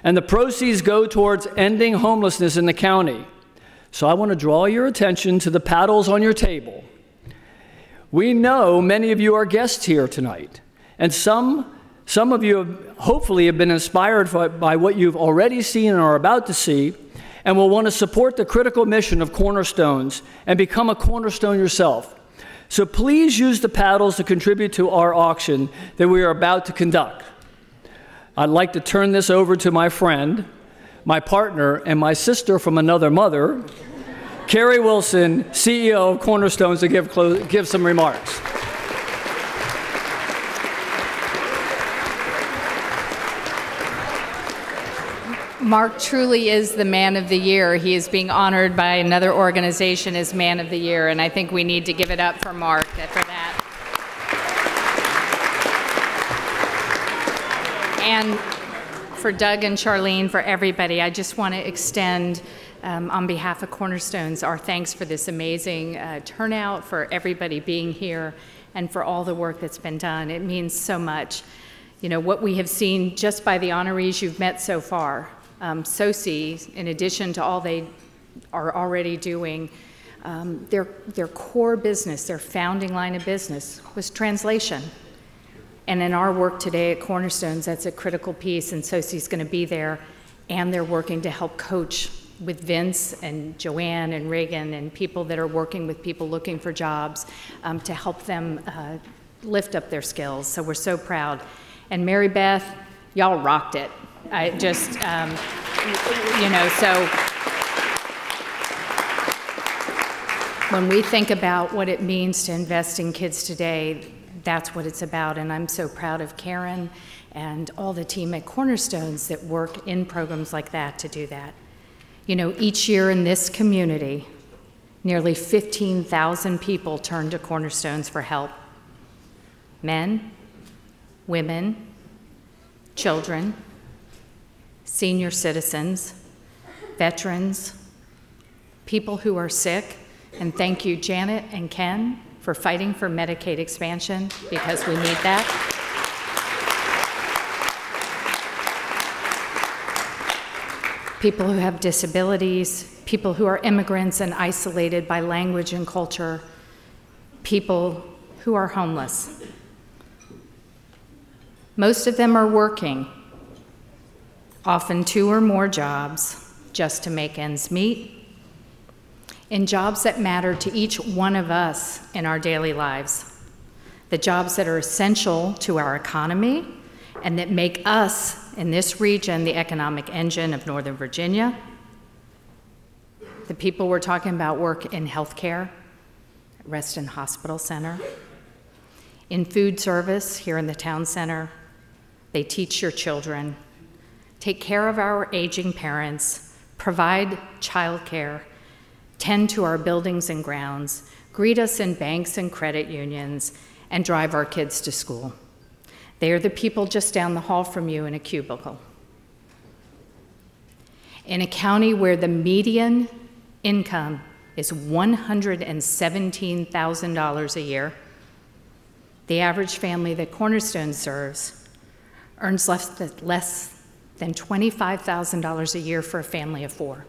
and the proceeds go towards ending homelessness in the county. So I want to draw your attention to the paddles on your table. We know many of you are guests here tonight, and some of you hopefully have been inspired by what you've already seen and are about to see, and will want to support the critical mission of Cornerstones and become a Cornerstone yourself. So please use the paddles to contribute to our auction that we are about to conduct. I'd like to turn this over to my friend, my partner, and my sister from another mother, Carrie Wilson, CEO of Cornerstones, to give some remarks.
Mark truly is the Man of the Year. He is being honored by another organization as Man of the Year, and I think we need to give it up for Mark for that. And for Doug and Charlene, for everybody, I just want to extend, on behalf of Cornerstones, our thanks for this amazing turnout, for everybody being here, and for all the work that's been done. It means so much. You know, what we have seen just by the honorees you've met so far, SOCI, in addition to all they are already doing, their core business, their founding line of business was translation. And in our work today at Cornerstones, that's a critical piece, and SOCI's going to be there, and they're working to help coach with Vince and Joanne and Reagan and people that are working with people looking for jobs to help them lift up their skills. So we're so proud. And Mary Beth, y'all rocked it. I just, you know, so when we think about what it means to invest in kids today, that's what it's about. And I'm so proud of Karen and all the team at Cornerstones that work in programs like that to do that. You know, each year in this community, nearly 15,000 people turn to Cornerstones for help. Men, women, children, senior citizens, veterans, people who are sick, and thank you, Janet and Ken, for fighting for Medicaid expansion, because we need that. People who have disabilities, people who are immigrants and isolated by language and culture, people who are homeless. Most of them are working, often 2 or more jobs, just to make ends meet, in jobs that matter to each one of us in our daily lives, the jobs that are essential to our economy and that make us in this region the economic engine of Northern Virginia. The people we're talking about work in healthcare, at Reston Hospital Center, in food service here in the town center. They teach your children, take care of our aging parents, provide childcare, tend to our buildings and grounds, greet us in banks and credit unions, and drive our kids to school. They are the people just down the hall from you in a cubicle. In a county where the median income is $117,000 a year, the average family that Cornerstone serves earns less than $25,000 a year for a family of 4.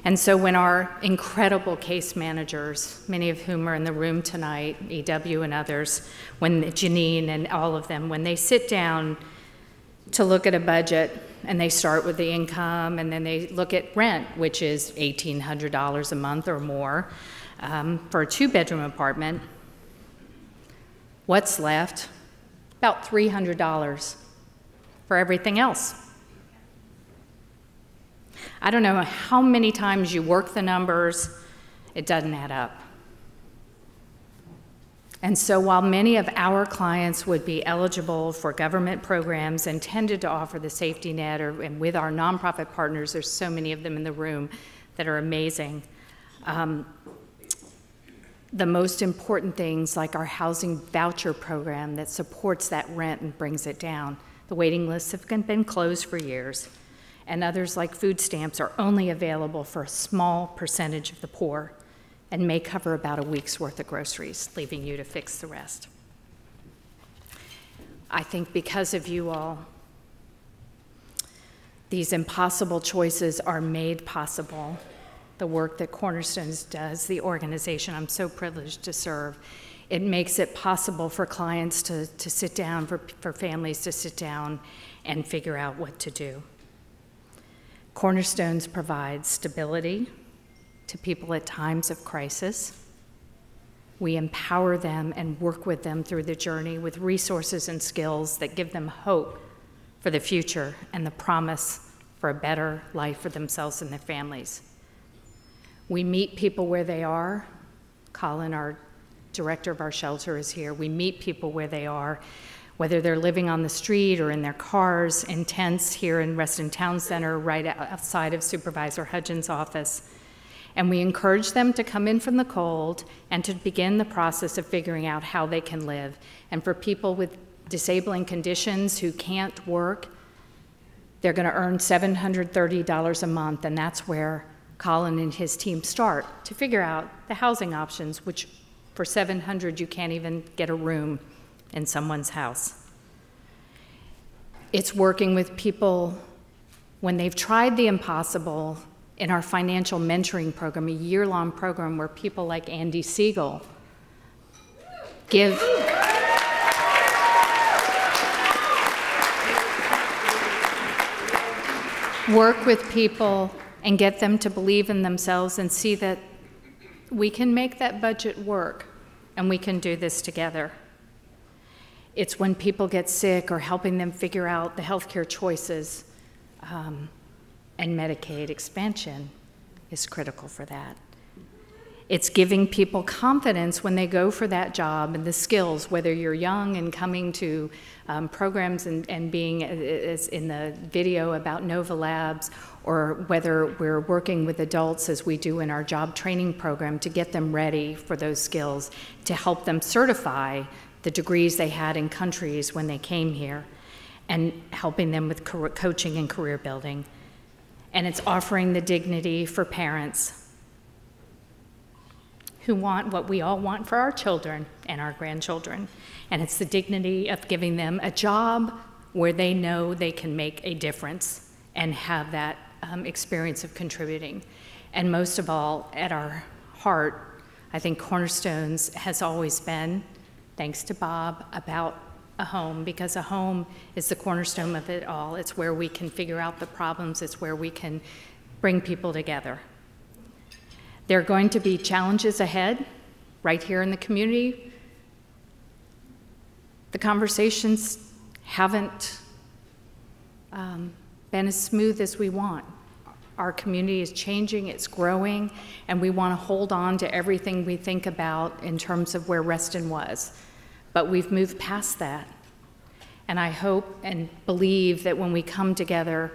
And so when our incredible case managers, many of whom are in the room tonight, EW and others, when Janine and all of them, when they sit down to look at a budget and they start with the income and then they look at rent, which is $1,800 a month or more for a 2-bedroom apartment, what's left? About $300 for everything else. I don't know how many times you work the numbers, it doesn't add up. And so while many of our clients would be eligible for government programs intended to offer the safety net, and with our nonprofit partners, there's so many of them in the room that are amazing. The most important things, like our housing voucher program that supports that rent and brings it down. The waiting lists have been closed for years. And others, like food stamps, are only available for a small percentage of the poor and may cover about a week's worth of groceries, leaving you to fix the rest. I think because of you all, these impossible choices are made possible. The work that Cornerstones does, the organization I'm so privileged to serve, it makes it possible for clients to sit down, for families to sit down and figure out what to do. Cornerstones provides stability to people at times of crisis. We empower them and work with them through the journey with resources and skills that give them hope for the future and the promise for a better life for themselves and their families. We meet people where they are. Colin, our director of our shelter, is here. We meet people where they are, whether they're living on the street or in their cars, in tents here in Reston Town Center, right outside of Supervisor Hudgens' office. And we encourage them to come in from the cold and to begin the process of figuring out how they can live. And for people with disabling conditions who can't work, they're going to earn $730 a month, and that's where Colin and his team start to figure out the housing options, which for $700 you can't even get a room in someone's house. It's working with people when they've tried the impossible in our financial mentoring program, a year-long program where people like Andy Siegel give work with people and get them to believe in themselves and see that we can make that budget work and we can do this together. It's when people get sick or helping them figure out the healthcare choices, and Medicaid expansion is critical for that. It's giving people confidence when they go for that job and the skills, whether you're young and coming to programs and being, as in the video about Nova Labs, or whether we're working with adults as we do in our job training program to get them ready for those skills, to help them certify the degrees they had in countries when they came here, and helping them with coaching and career building. And it's offering the dignity for parents who want what we all want for our children and our grandchildren. And it's the dignity of giving them a job where they know they can make a difference and have that experience of contributing. And most of all, at our heart, I think Cornerstones has always been, thanks to Bob, about a home, because a home is the cornerstone of it all. It's where we can figure out the problems. It's where we can bring people together. There are going to be challenges ahead, right here in the community. The conversations haven't been as smooth as we want. Our community is changing, it's growing, and we want to hold on to everything we think about in terms of where Reston was. But we've moved past that. And I hope and believe that when we come together,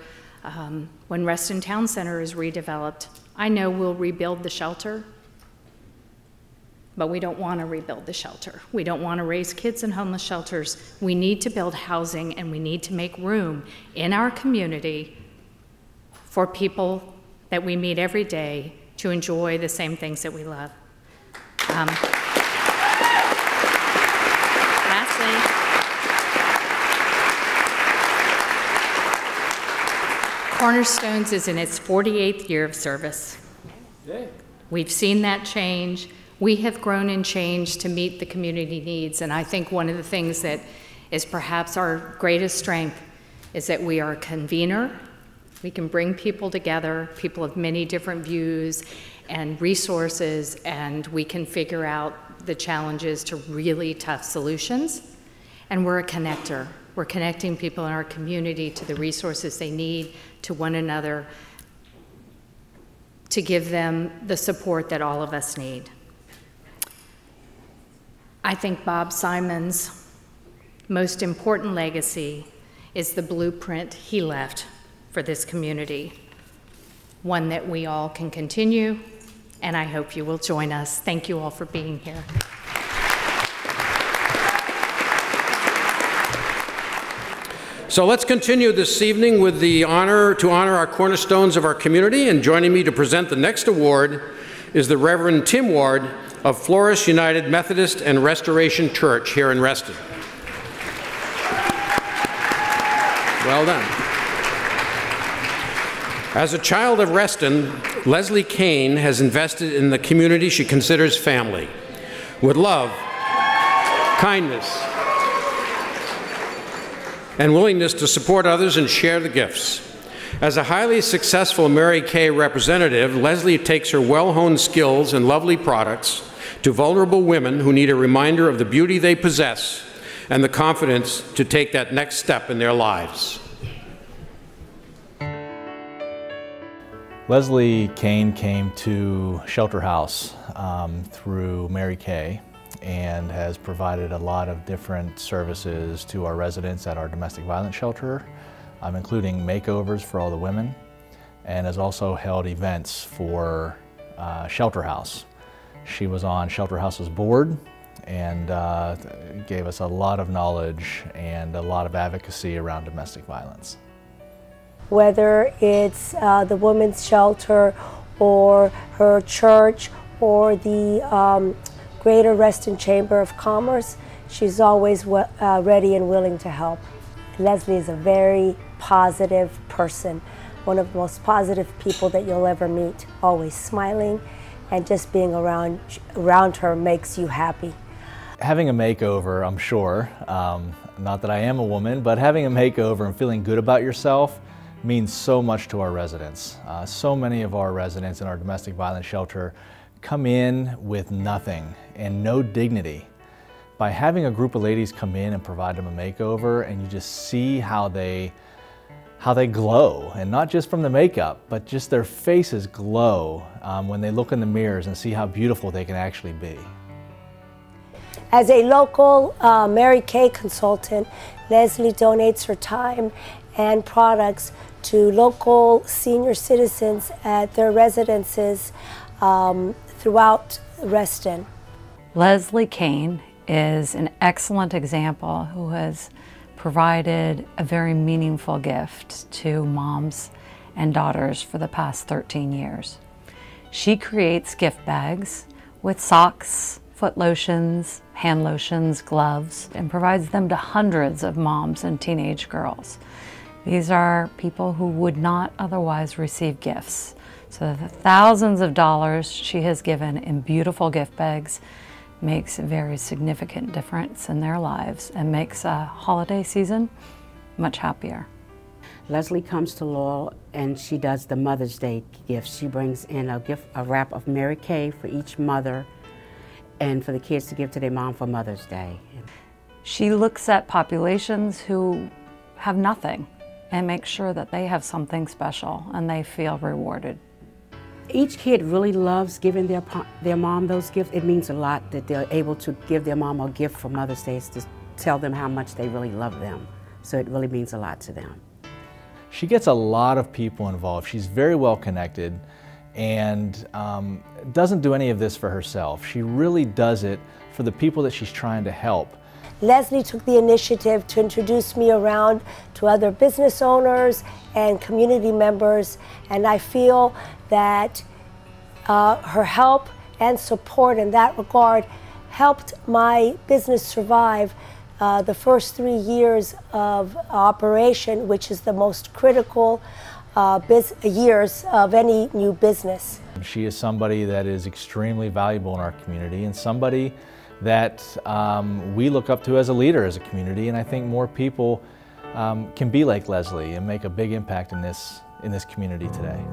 when Reston Town Center is redeveloped, I know we'll rebuild the shelter, but we don't want to rebuild the shelter. We don't want to raise kids in homeless shelters. We need to build housing, and we need to make room in our community for people that we meet every day to enjoy the same things that we love. Lastly, Cornerstones is in its 48th year of service. We've seen that change. We have grown and changed to meet the community needs, and I think one of the things that is perhaps our greatest strength is that we are a convener. We can bring people together, people of many different views and resources, and we can figure out the challenges to really tough solutions. And we're a connector. We're connecting people in our community to the resources they need, to one another, to give them the support that all of us need. I think Bob Simon's most important legacy is the blueprint he left for this community, one that we all can continue, and I hope you will join us. Thank you all for being here.
So let's continue this evening with the honor to honor our cornerstones of our community, and joining me to present the next award is the Reverend Tim Ward of Flores United Methodist and Restoration Church here in Reston. Well done. As a child of Reston, Leslie Kane has invested in the community she considers family, with love, kindness, and willingness to support others and share the gifts. As a highly successful Mary Kay representative, Leslie takes her well-honed skills and lovely products to vulnerable women who need a reminder of the beauty they possess and the confidence to take that next step in their lives.
Leslie Kane came to Shelter House through Mary Kay and has provided a lot of different services to our residents at our domestic violence shelter, including makeovers for all the women, and has also held events for Shelter House. She was on Shelter House's board and gave us a lot of knowledge and a lot of advocacy around domestic violence.
Whether it's the women's shelter or her church or the Greater Reston Chamber of Commerce, she's always ready and willing to help. Leslie is a very positive person, one of the most positive people that you'll ever meet, always smiling, and just being around her makes you happy.
Having a makeover, I'm sure, not that I am a woman, but having a makeover and feeling good about yourself means so much to our residents. So many of our residents in our domestic violence shelter come in with nothing and no dignity. By having a group of ladies come in and provide them a makeover, and you just see how they glow, and not just from the makeup, but just their faces glow when they look in the mirrors and see how beautiful they can actually be.
As a local Mary Kay consultant, Leslie donates her time and products to local senior citizens at their residences throughout Reston.
Leslie Kane is an excellent example who has provided a very meaningful gift to moms and daughters for the past 13 years. She creates gift bags with socks, foot lotions, hand lotions, gloves, and provides them to hundreds of moms and teenage girls. These are people who would not otherwise receive gifts. So the thousands of dollars she has given in beautiful gift bags makes a very significant difference in their lives and makes a holiday season much happier.
Leslie comes to Laurel and she does the Mother's Day gifts. She brings in a wrap of Mary Kay for each mother and for the kids to give to their mom for Mother's Day.
She looks at populations who have nothing and makes sure that they have something special and they feel rewarded.
Each kid really loves giving their mom those gifts. It means a lot that they're able to give their mom a gift for Mother's Day to tell them how much they really love them. So it really means a lot to them.
She gets a lot of people involved. She's very well connected and doesn't do any of this for herself. She really does it for the people that she's trying to help.
Leslie took the initiative to introduce me around to other business owners and community members, and I feel that her help and support in that regard helped my business survive the first 3 years of operation, which is the most critical years of any new business.
She is somebody that is extremely valuable in our community and somebody that we look up to as a leader as a community, and I think more people can be like Leslie and make a big impact in this community today.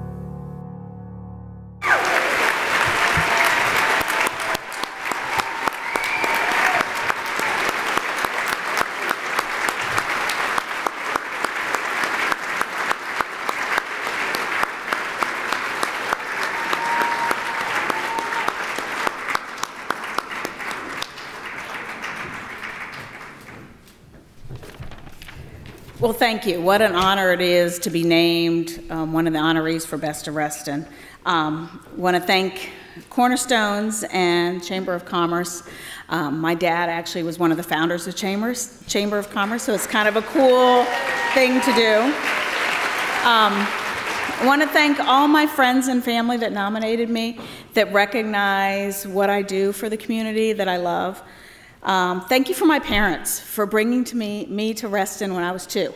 Well, thank you. What an honor it is to be named one of the honorees for Best of Reston. Want to thank Cornerstones and Chamber of Commerce. My dad actually was one of the founders of Chamber of Commerce, so it's kind of a cool thing to do. I want to thank all my friends and family that nominated me, that recognize what I do for the community that I love. Thank you for my parents for bringing me to Reston when I was 2.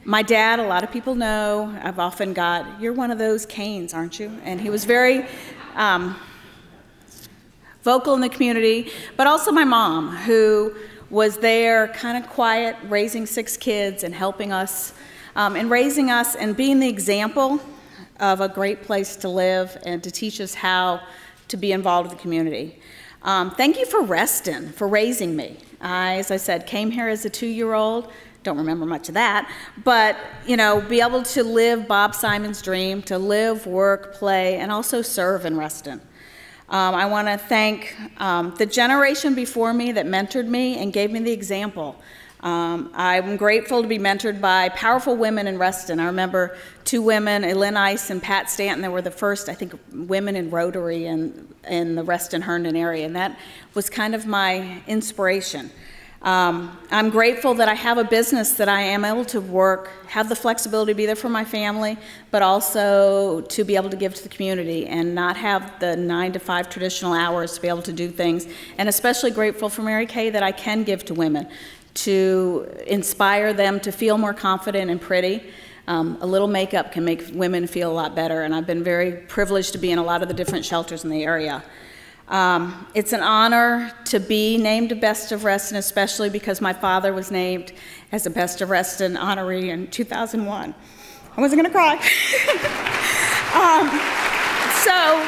My dad, a lot of people know, I've often got, "You're one of those Canes, aren't you?" And he was very vocal in the community, but also my mom, who was there kind of quiet, raising 6 kids and helping us, and raising us and being the example of a great place to live and to teach us how to be involved in the community. Thank you for Reston, for raising me. I, as I said, came here as a 2-year-old. Don't remember much of that, but be able to live Bob Simon's dream, to live, work, play, and also serve in Reston. I want to thank the generation before me that mentored me and gave me the example. I'm grateful to be mentored by powerful women in Reston. I remember 2 women, Elyn Ice and Pat Stanton, that were the first, I think, women in Rotary in the Reston-Herndon area, and that was kind of my inspiration. I'm grateful that I have a business that I am able to work, have the flexibility to be there for my family, but also to be able to give to the community and not have the 9 to 5 traditional hours to be able to do things. And especially grateful for Mary Kay that I can give to women, to inspire them to feel more confident and pretty. A little makeup can make women feel a lot better, and I've been very privileged to be in a lot of the different shelters in the area. It's an honor to be named a Best of Reston, especially because my father was named as a Best of Reston honoree in 2001. I wasn't gonna cry. So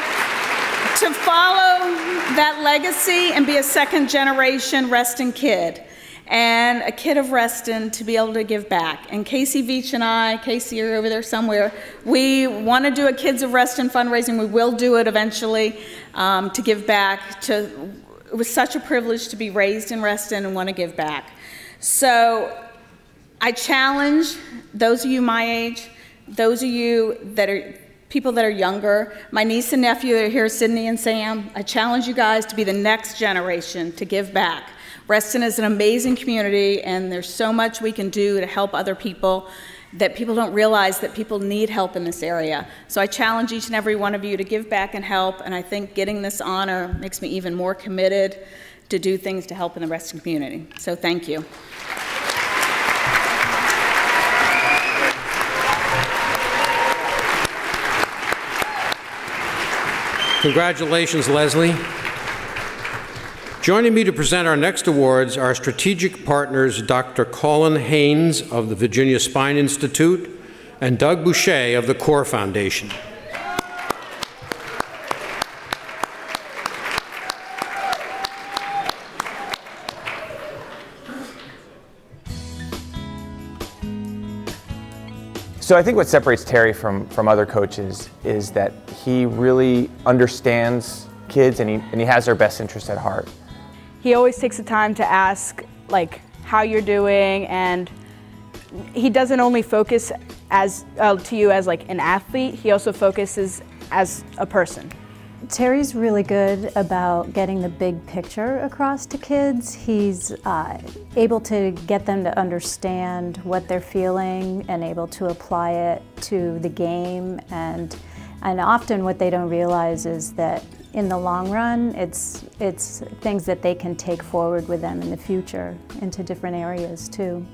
to follow that legacy and be a 2nd-generation Reston kid, and a kid of Reston, to be able to give back. And Casey Veach and I, Casey, you're over there somewhere, we want to do a Kids of Reston fundraising. We will do it eventually to give back. It was such a privilege to be raised in Reston and want to give back. So I challenge those of you my age, those of you that are people that are younger, my niece and nephew that are here, Sydney and Sam, I challenge you guys to be the next generation to give back. Reston is an amazing community, and there's so much we can do to help other people that people don't realize that people need help in this area. So I challenge each and every one of you to give back and help, and I think getting this honor makes me even more committed to do things to help in the Reston community. So thank you.
Congratulations, Leslie. Joining me to present our next awards are strategic partners Dr. Colin Haynes of the Virginia Spine Institute and Doug Boucher of the Core Foundation.
So I think what separates Terry from other coaches is that he really understands kids and he has their best interest at heart.
He always takes the time to ask like how you're doing, and he doesn't only focus to you as like an athlete, he also focuses as a person.
Terry's really good about getting the big picture across to kids. He's able to get them to understand what they're feeling and able to apply it to the game, and often what they don't realize is that in the long run, it's things that they can take forward with them in the future into different areas too.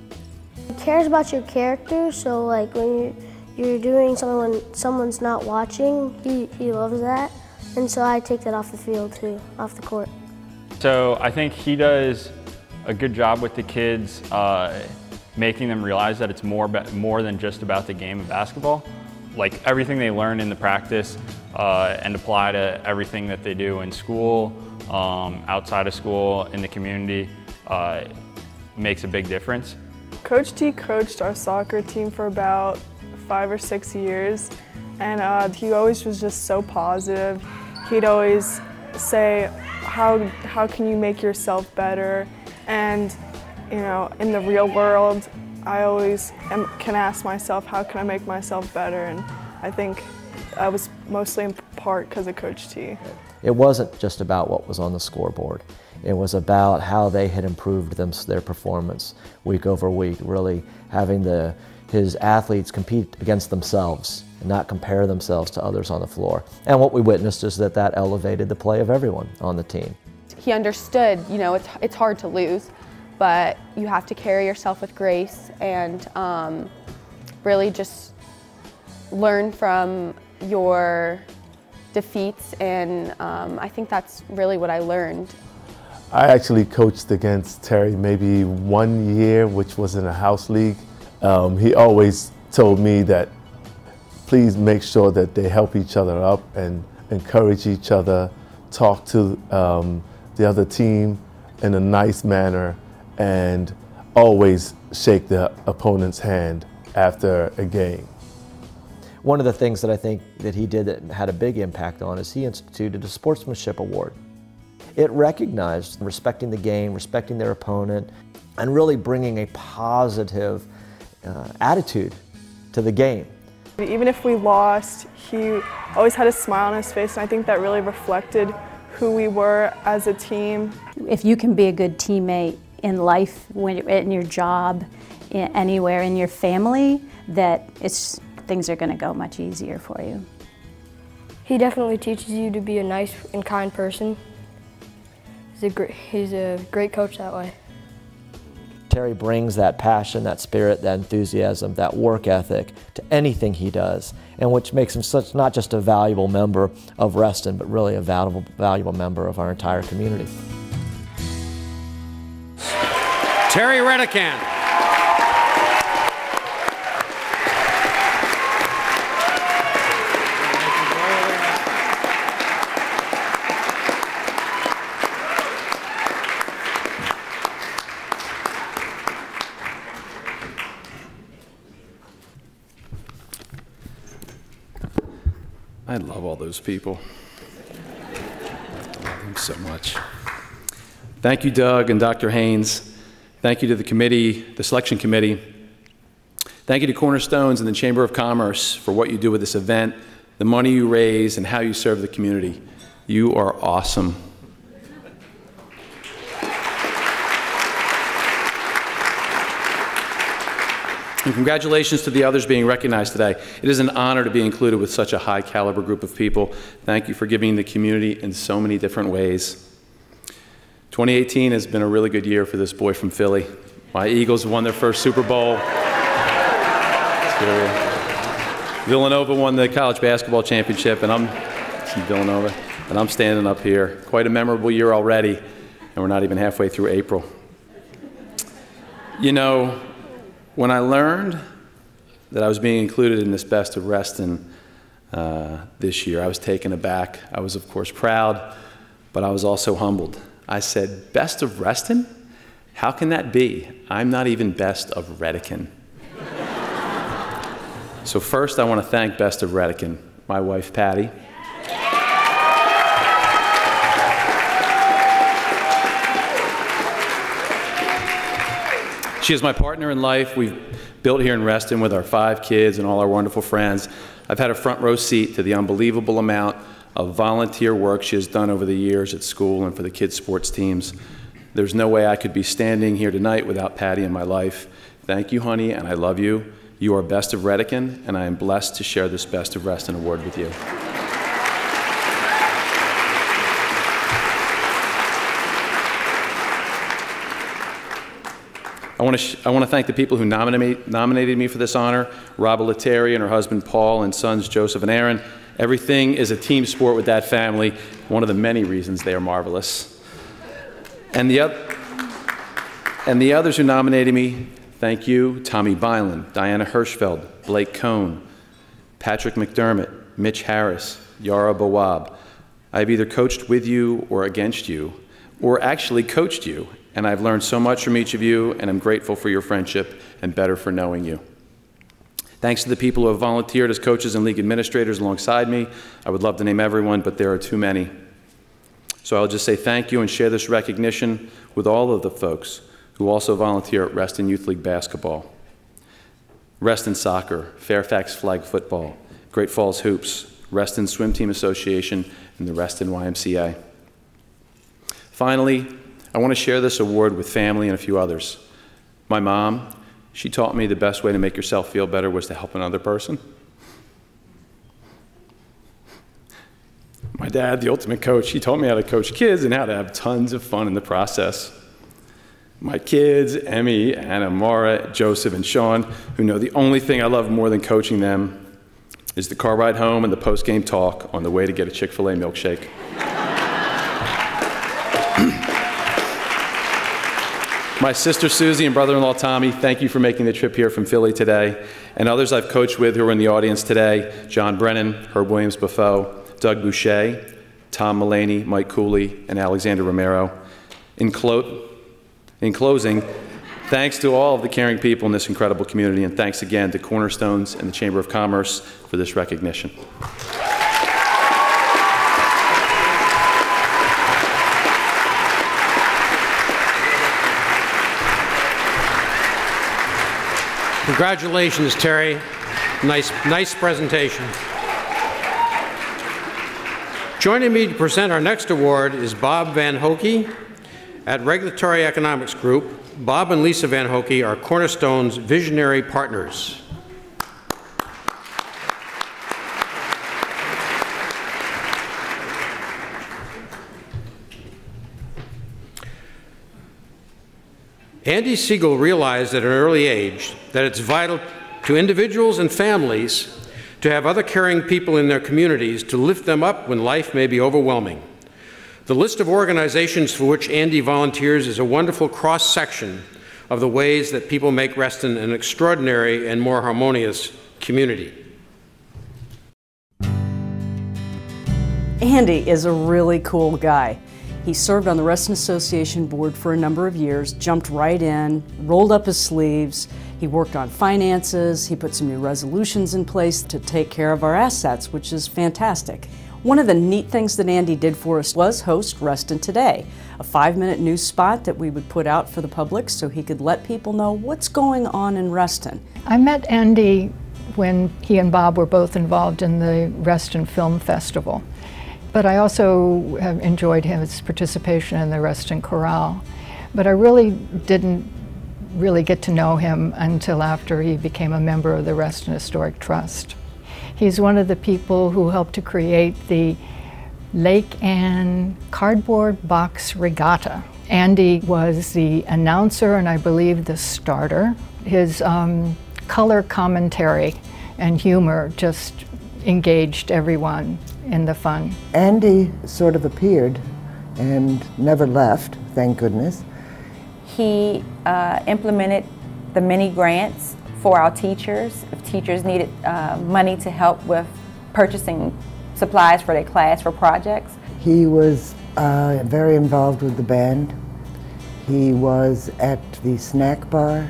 He cares about your character, so like when you're doing something when someone's not watching, he loves that. And so I take that off the field too, off the court.
So I think he does a good job with the kids, making them realize that it's more than just about the game of basketball. Like everything they learn in the practice and apply to everything that they do in school, outside of school, in the community, makes a big difference.
Coach T coached our soccer team for about 5 or 6 years, and he always was just so positive. He'd always say, how can you make yourself better? And you know, in the real world, I always can ask myself, how can I make myself better? And I think I was mostly in part because of Coach T.
It wasn't just about what was on the scoreboard. It was about how they had improved their performance week over week, really having his athletes compete against themselves and not compare themselves to others on the floor. And what we witnessed is that elevated the play of everyone on the team.
He understood, you know, it's hard to lose, but you have to carry yourself with grace and really just learn from your defeats, and I think that's really what I learned.
I actually coached against Terry maybe 1 year, which was in a house league. He always told me that please make sure that they help each other up and encourage each other, talk to the other team in a nice manner, and always shake the opponent's hand after a game.
One of the things that I think that he did that had a big impact on is he instituted a sportsmanship award. It recognized respecting the game, respecting their opponent, and really bringing a positive attitude to the game.
Even if we lost, he always had a smile on his face, and I think that really reflected who we were as a team.
If you can be a good teammate in life, when you're in your job, anywhere in your family, that things are going to go much easier for you.
He definitely teaches you to be a nice and kind person. He's a great coach that way.
Terry brings that passion, that spirit, that enthusiasm, that work ethic to anything he does, and which makes him not just a valuable member of Reston, but really a valuable member of our entire community.
Terry Redican.
I love all those people. I love them so much. Thank you, Doug and Dr. Haynes. Thank you to the committee, the selection committee. Thank you to Cornerstones and the Chamber of Commerce for what you do with this event, the money you raise, and how you serve the community. You are awesome. And congratulations to the others being recognized today. It is an honor to be included with such a high caliber group of people. Thank you for giving the community in so many different ways. 2018 has been a really good year for this boy from Philly. My Eagles won their first Super Bowl. Villanova won the college basketball championship, and I'm standing up here. Quite a memorable year already, and we're not even halfway through April. You know, when I learned that I was being included in this Best of Reston this year, I was taken aback. I was, of course, proud, but I was also humbled. I said, Best of Reston? How can that be? I'm not even Best of Redican. So first, I want to thank Best of Redican, my wife, Patty. She is my partner in life. We've built here in Reston with our 5 kids and all our wonderful friends. I've had a front row seat to the unbelievable amount of volunteer work she has done over the years at school and for the kids' sports teams. There's no way I could be standing here tonight without Patty in my life. Thank you, honey, and I love you. You are Best of Redican, and I am blessed to share this Best of Reston award with you. I want to thank the people who nominated me for this honor, Rob Lettieri and her husband Paul and sons Joseph and Aaron. Everything is a team sport with that family, one of the many reasons they are marvelous. And the others who nominated me, thank you, Tommy Byland, Diana Hirschfeld, Blake Cohn, Patrick McDermott, Mitch Harris, Yara Bawab. I've either coached with you or against you, or actually coached you, and I've learned so much from each of you, and I'm grateful for your friendship and better for knowing you. Thanks to the people who have volunteered as coaches and league administrators alongside me. I would love to name everyone, but there are too many. So I'll just say thank you and share this recognition with all of the folks who also volunteer at Reston Youth League Basketball. Reston Soccer, Fairfax Flag Football, Great Falls Hoops, Reston Swim Team Association, and the Reston YMCA. Finally, I want to share this award with family and a few others. My mom, she taught me the best way to make yourself feel better was to help another person. My dad, the ultimate coach, he taught me how to coach kids and how to have tons of fun in the process. My kids, Emmy, Anna, Mara, Joseph, and Sean, who know the only thing I love more than coaching them is the car ride home and the post-game talk on the way to get a Chick-fil-A milkshake. My sister Susie and brother-in-law Tommy, thank you for making the trip here from Philly today. And others I've coached with who are in the audience today, John Brennan, Herb Williams-Buffo, Doug Boucher, Tom Mullaney, Mike Cooley, and Alexander Romero. In closing, thanks to all of the caring people in this incredible community, and thanks again to Cornerstones and the Chamber of Commerce for this recognition.
Congratulations, Terry. Nice presentation. Joining me to present our next award is Bob Van Hoke. At Regulatory Economics Group, Bob and Lisa Van Hoke are Cornerstone's visionary partners. Andy Siegel realized at an early age that it's vital to individuals and families to have other caring people in their communities to lift them up when life may be overwhelming. The list of organizations for which Andy volunteers is a wonderful cross-section of the ways that people make Reston an extraordinary and more harmonious community.
Andy is a really cool guy. He served on the Reston Association board for a number of years, jumped right in, rolled up his sleeves. He worked on finances, he put some new resolutions in place to take care of our assets, which is fantastic. One of the neat things that Andy did for us was host Reston Today, a 5-minute news spot that we would put out for the public so he could let people know what's going on in Reston.
I met Andy when he and Bob were both involved in the Reston Film Festival. But I also have enjoyed his participation in the Reston Chorale. But I really didn't get to know him until after he became a member of the Reston Historic Trust. He's one of the people who helped to create the Lake Ann Cardboard Box Regatta. Andy was the announcer and I believe the starter. His color commentary and humor just engaged everyone in the fun.
Andy sort of appeared and never left, thank goodness.
He implemented the mini grants for our teachers. If teachers needed money to help with purchasing supplies for their class for projects.
He was very involved with the band. He was at the snack bar.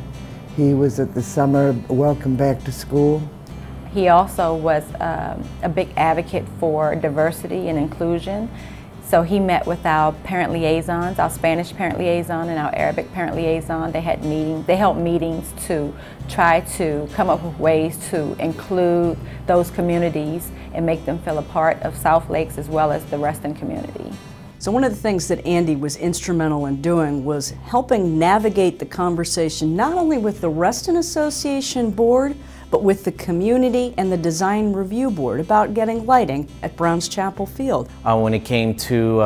He was at the summer Welcome Back to School.
He also was a big advocate for diversity and inclusion. So he met with our parent liaisons, our Spanish parent liaison and our Arabic parent liaison. They had meetings, they held meetings to try to come up with ways to include those communities and make them feel a part of South Lakes as well as the Reston community.
So one of the things that Andy was instrumental in doing was helping navigate the conversation not only with the Reston Association board, but with the community and the design review board about getting lighting at Browns Chapel Field.
When it came to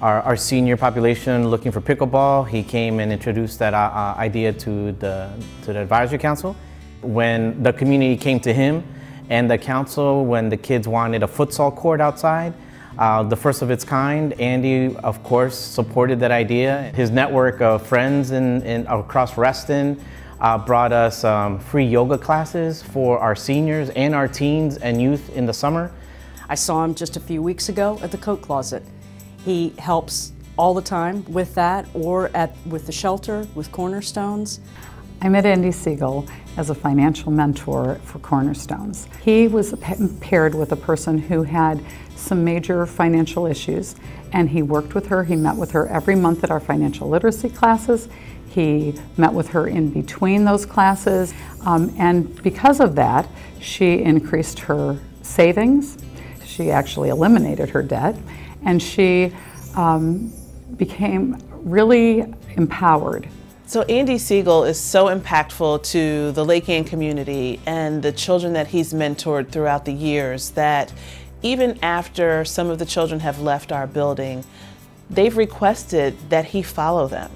our senior population looking for pickleball, he came and introduced that idea to the advisory council. When the community came to him and the council, when the kids wanted a futsal court outside, the first of its kind, Andy, of course, supported that idea. His network of friends across Reston brought us free yoga classes for our seniors and our teens and youth in the summer.
I saw him just a few weeks ago at the coat closet. He helps all the time with that or with the shelter, with Cornerstones.
I met Andy Siegel as a financial mentor for Cornerstones. He was paired with a person who had some major financial issues, and he worked with her. He met with her every month at our financial literacy classes. He met with her in between those classes, and because of that, she increased her savings. She actually eliminated her debt, and she became really empowered.
So Andy Siegel is so impactful to the Lake Ann community and the children that he's mentored throughout the years that even after some of the children have left our building, they've requested that he follow them.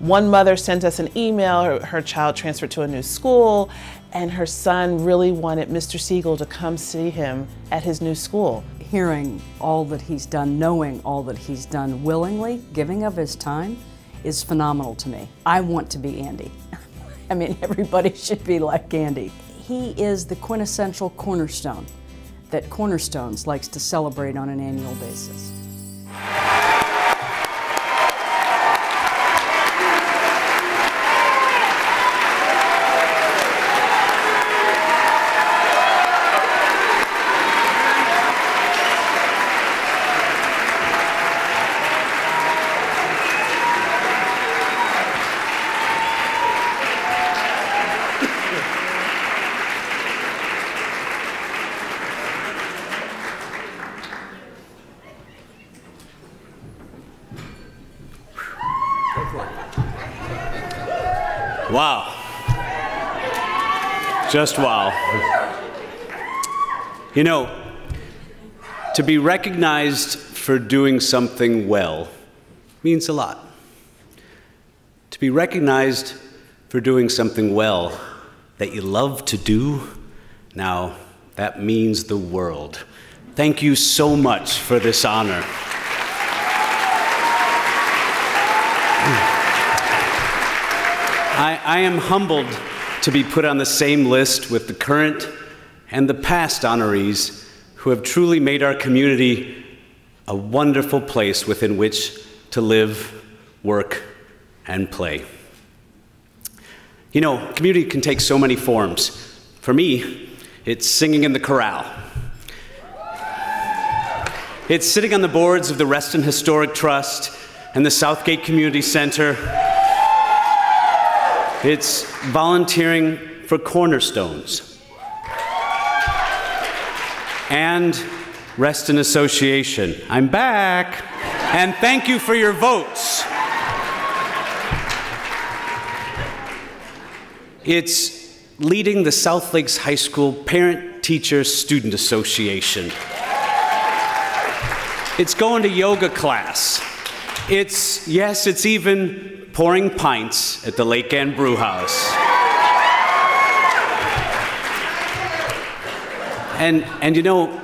One mother sent us an email, her child transferred to a new school, and her son really wanted Mr. Siegel to come see him at his new school.
Hearing all that he's done, knowing all that he's done willingly, giving of his time, is phenomenal to me. I want to be Andy. I mean, everybody should be like Andy. He is the quintessential cornerstone that Cornerstones likes to celebrate on an annual basis.
Wow. Just wow. You know, to be recognized for doing something well means a lot. To be recognized for doing something well that you love to do, now that means the world. Thank you so much for this honor. I am humbled to be put on the same list with the current and the past honorees who have truly made our community a wonderful place within which to live, work, and play. You know, community can take so many forms. For me, it's singing in the chorale. It's sitting on the boards of the Reston Historic Trust and the Southgate Community Center. It's volunteering for Cornerstones and Reston Association. I'm back, and thank you for your votes. It's leading the South Lakes High School Parent-Teacher-Student Association. It's going to yoga class. It's even pouring pints at the Lake Ann Brew House. And you know,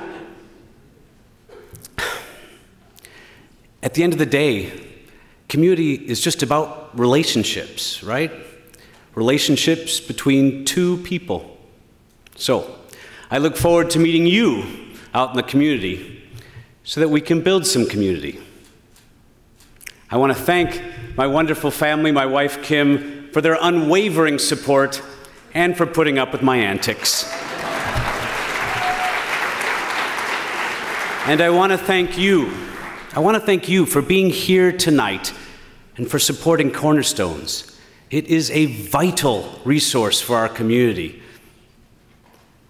at the end of the day, community is just about relationships, right? Relationships between two people. So, I look forward to meeting you out in the community so that we can build some community. I want to thank my wonderful family, my wife Kim, for their unwavering support and for putting up with my antics. And I want to thank you. I want to thank you for being here tonight and for supporting Cornerstones. It is a vital resource for our community.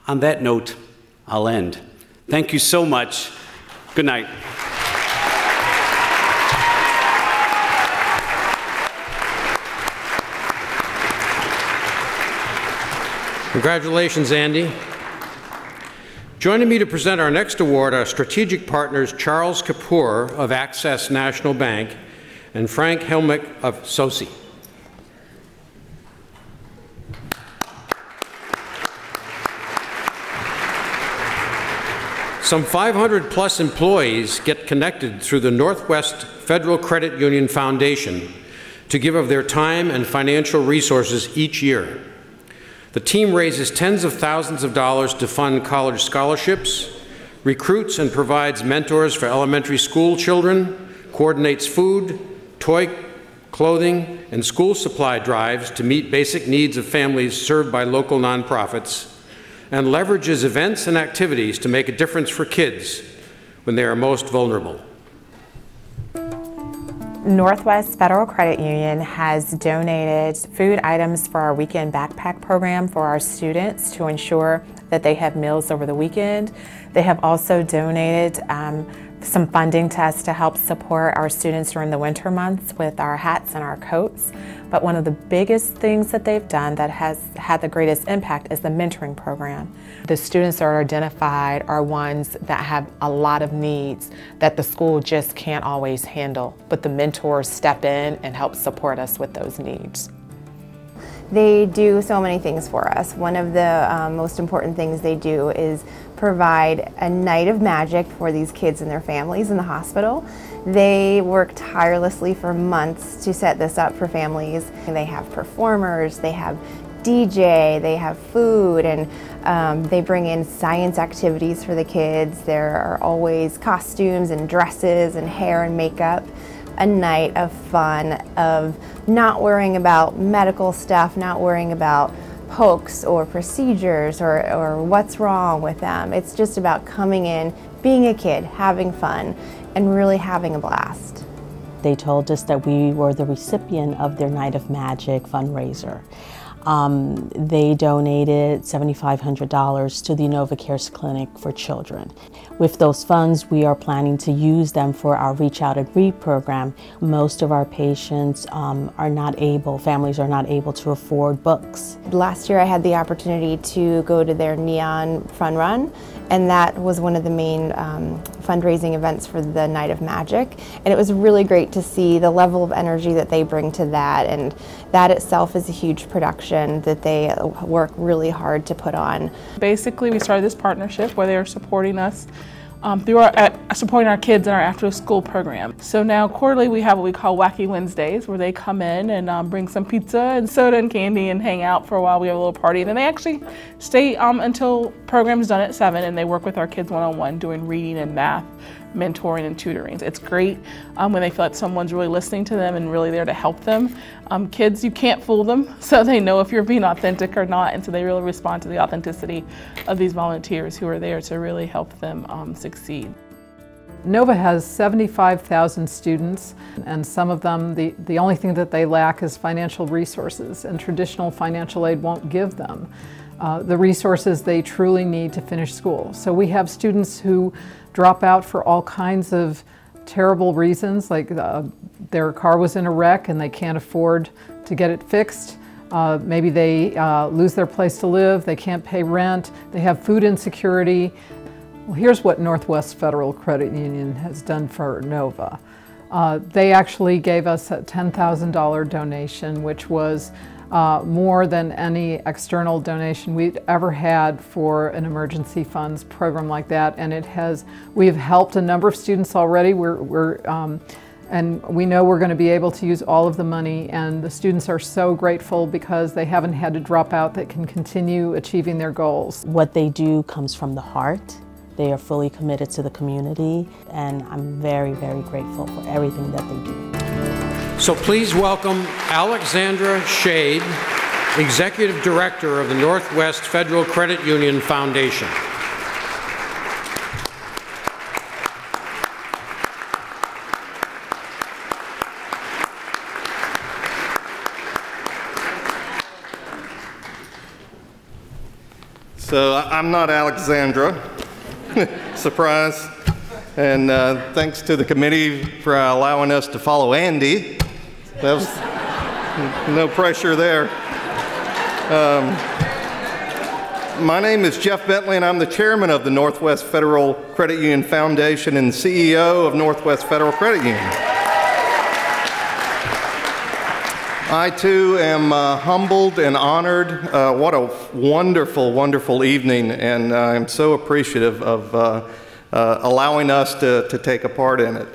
On that note, I'll end. Thank you so much. Good night.
Congratulations, Andy. Joining me to present our next award are strategic partners Charles Kapoor of Access National Bank and Frank Helmick of SOCI. Some 500+ employees get connected through the Northwest Federal Credit Union Foundation to give of their time and financial resources each year. The team raises tens of thousands of dollars to fund college scholarships, recruits and provides mentors for elementary school children, coordinates food, toy, clothing, and school supply drives to meet basic needs of families served by local nonprofits, and leverages events and activities to make a difference for kids when they are most vulnerable.
Northwest Federal Credit Union has donated food items for our weekend backpack program for our students to ensure that they have meals over the weekend. They have also donated some funding to us to help support our students during the winter months with our hats and our coats. But one of the biggest things that they've done that has had the greatest impact is the mentoring program. The students that are identified are ones that have a lot of needs that the school just can't always handle, but the mentors step in and help support us with those needs.
They do so many things for us. One of the most important things they do is provide a night of magic for these kids and their families in the hospital. They work tirelessly for months to set this up for families. They have performers, they have DJ, they have food, and they bring in science activities for the kids. There are always costumes and dresses and hair and makeup. A night of fun, of not worrying about medical stuff, not worrying about pokes or procedures or what's wrong with them. It's just about coming in, being a kid, having fun, and really having a blast.
They told us that we were the recipient of their Night of Magic fundraiser. They donated $7,500 to the NovaCares Clinic for Children. With those funds, we are planning to use them for our Reach Out and Read program. Most of our patients families are not able to afford books.
Last year I had the opportunity to go to their Neon Fun Run, and that was one of the main fundraising events for the Night of Magic. And it was really great to see the level of energy that they bring to that, and that itself is a huge production that they work really hard to put on.
Basically, we started this partnership where they are supporting us through supporting our kids in our after-school program. So now quarterly we have what we call Wacky Wednesdays, where they come in and bring some pizza and soda and candy and hang out for a while. We have a little party, and then they actually stay until program's done at 7, and they work with our kids one-on-one doing reading and math, mentoring and tutoring. It's great when they feel like someone's really listening to them and really there to help them. Kids, you can't fool them, so they know if you're being authentic or not, and so they really respond to the authenticity of these volunteers who are there to really help them succeed.
Nova has 75,000 students, and some of them, the only thing that they lack is financial resources, and traditional financial aid won't give them the resources they truly need to finish school. So we have students who drop out for all kinds of terrible reasons, like their car was in a wreck and they can't afford to get it fixed. Maybe they lose their place to live, they can't pay rent, they have food insecurity. Well, here's what Northwest Federal Credit Union has done for Nova. They actually gave us a $10,000 donation, which was more than any external donation we'd ever had for an emergency funds program like that, and we've helped a number of students already. And we know we're going to be able to use all of the money, and the students are so grateful because they haven't had to drop out, they can continue achieving their goals.
What they do comes from the heart. They are fully committed to the community, and I'm very, very grateful for everything that they do.
So please welcome Alexandra Shade, Executive Director of the Northwest Federal Credit Union Foundation.
So I'm not Alexandra, surprise. And thanks to the committee for allowing us to follow Andy. That was no pressure there. My name is Jeff Bentley, and I'm the chairman of the Northwest Federal Credit Union Foundation and CEO of Northwest Federal Credit Union. I too am humbled and honored. What a wonderful, wonderful evening, and I'm so appreciative of allowing us to take a part in it.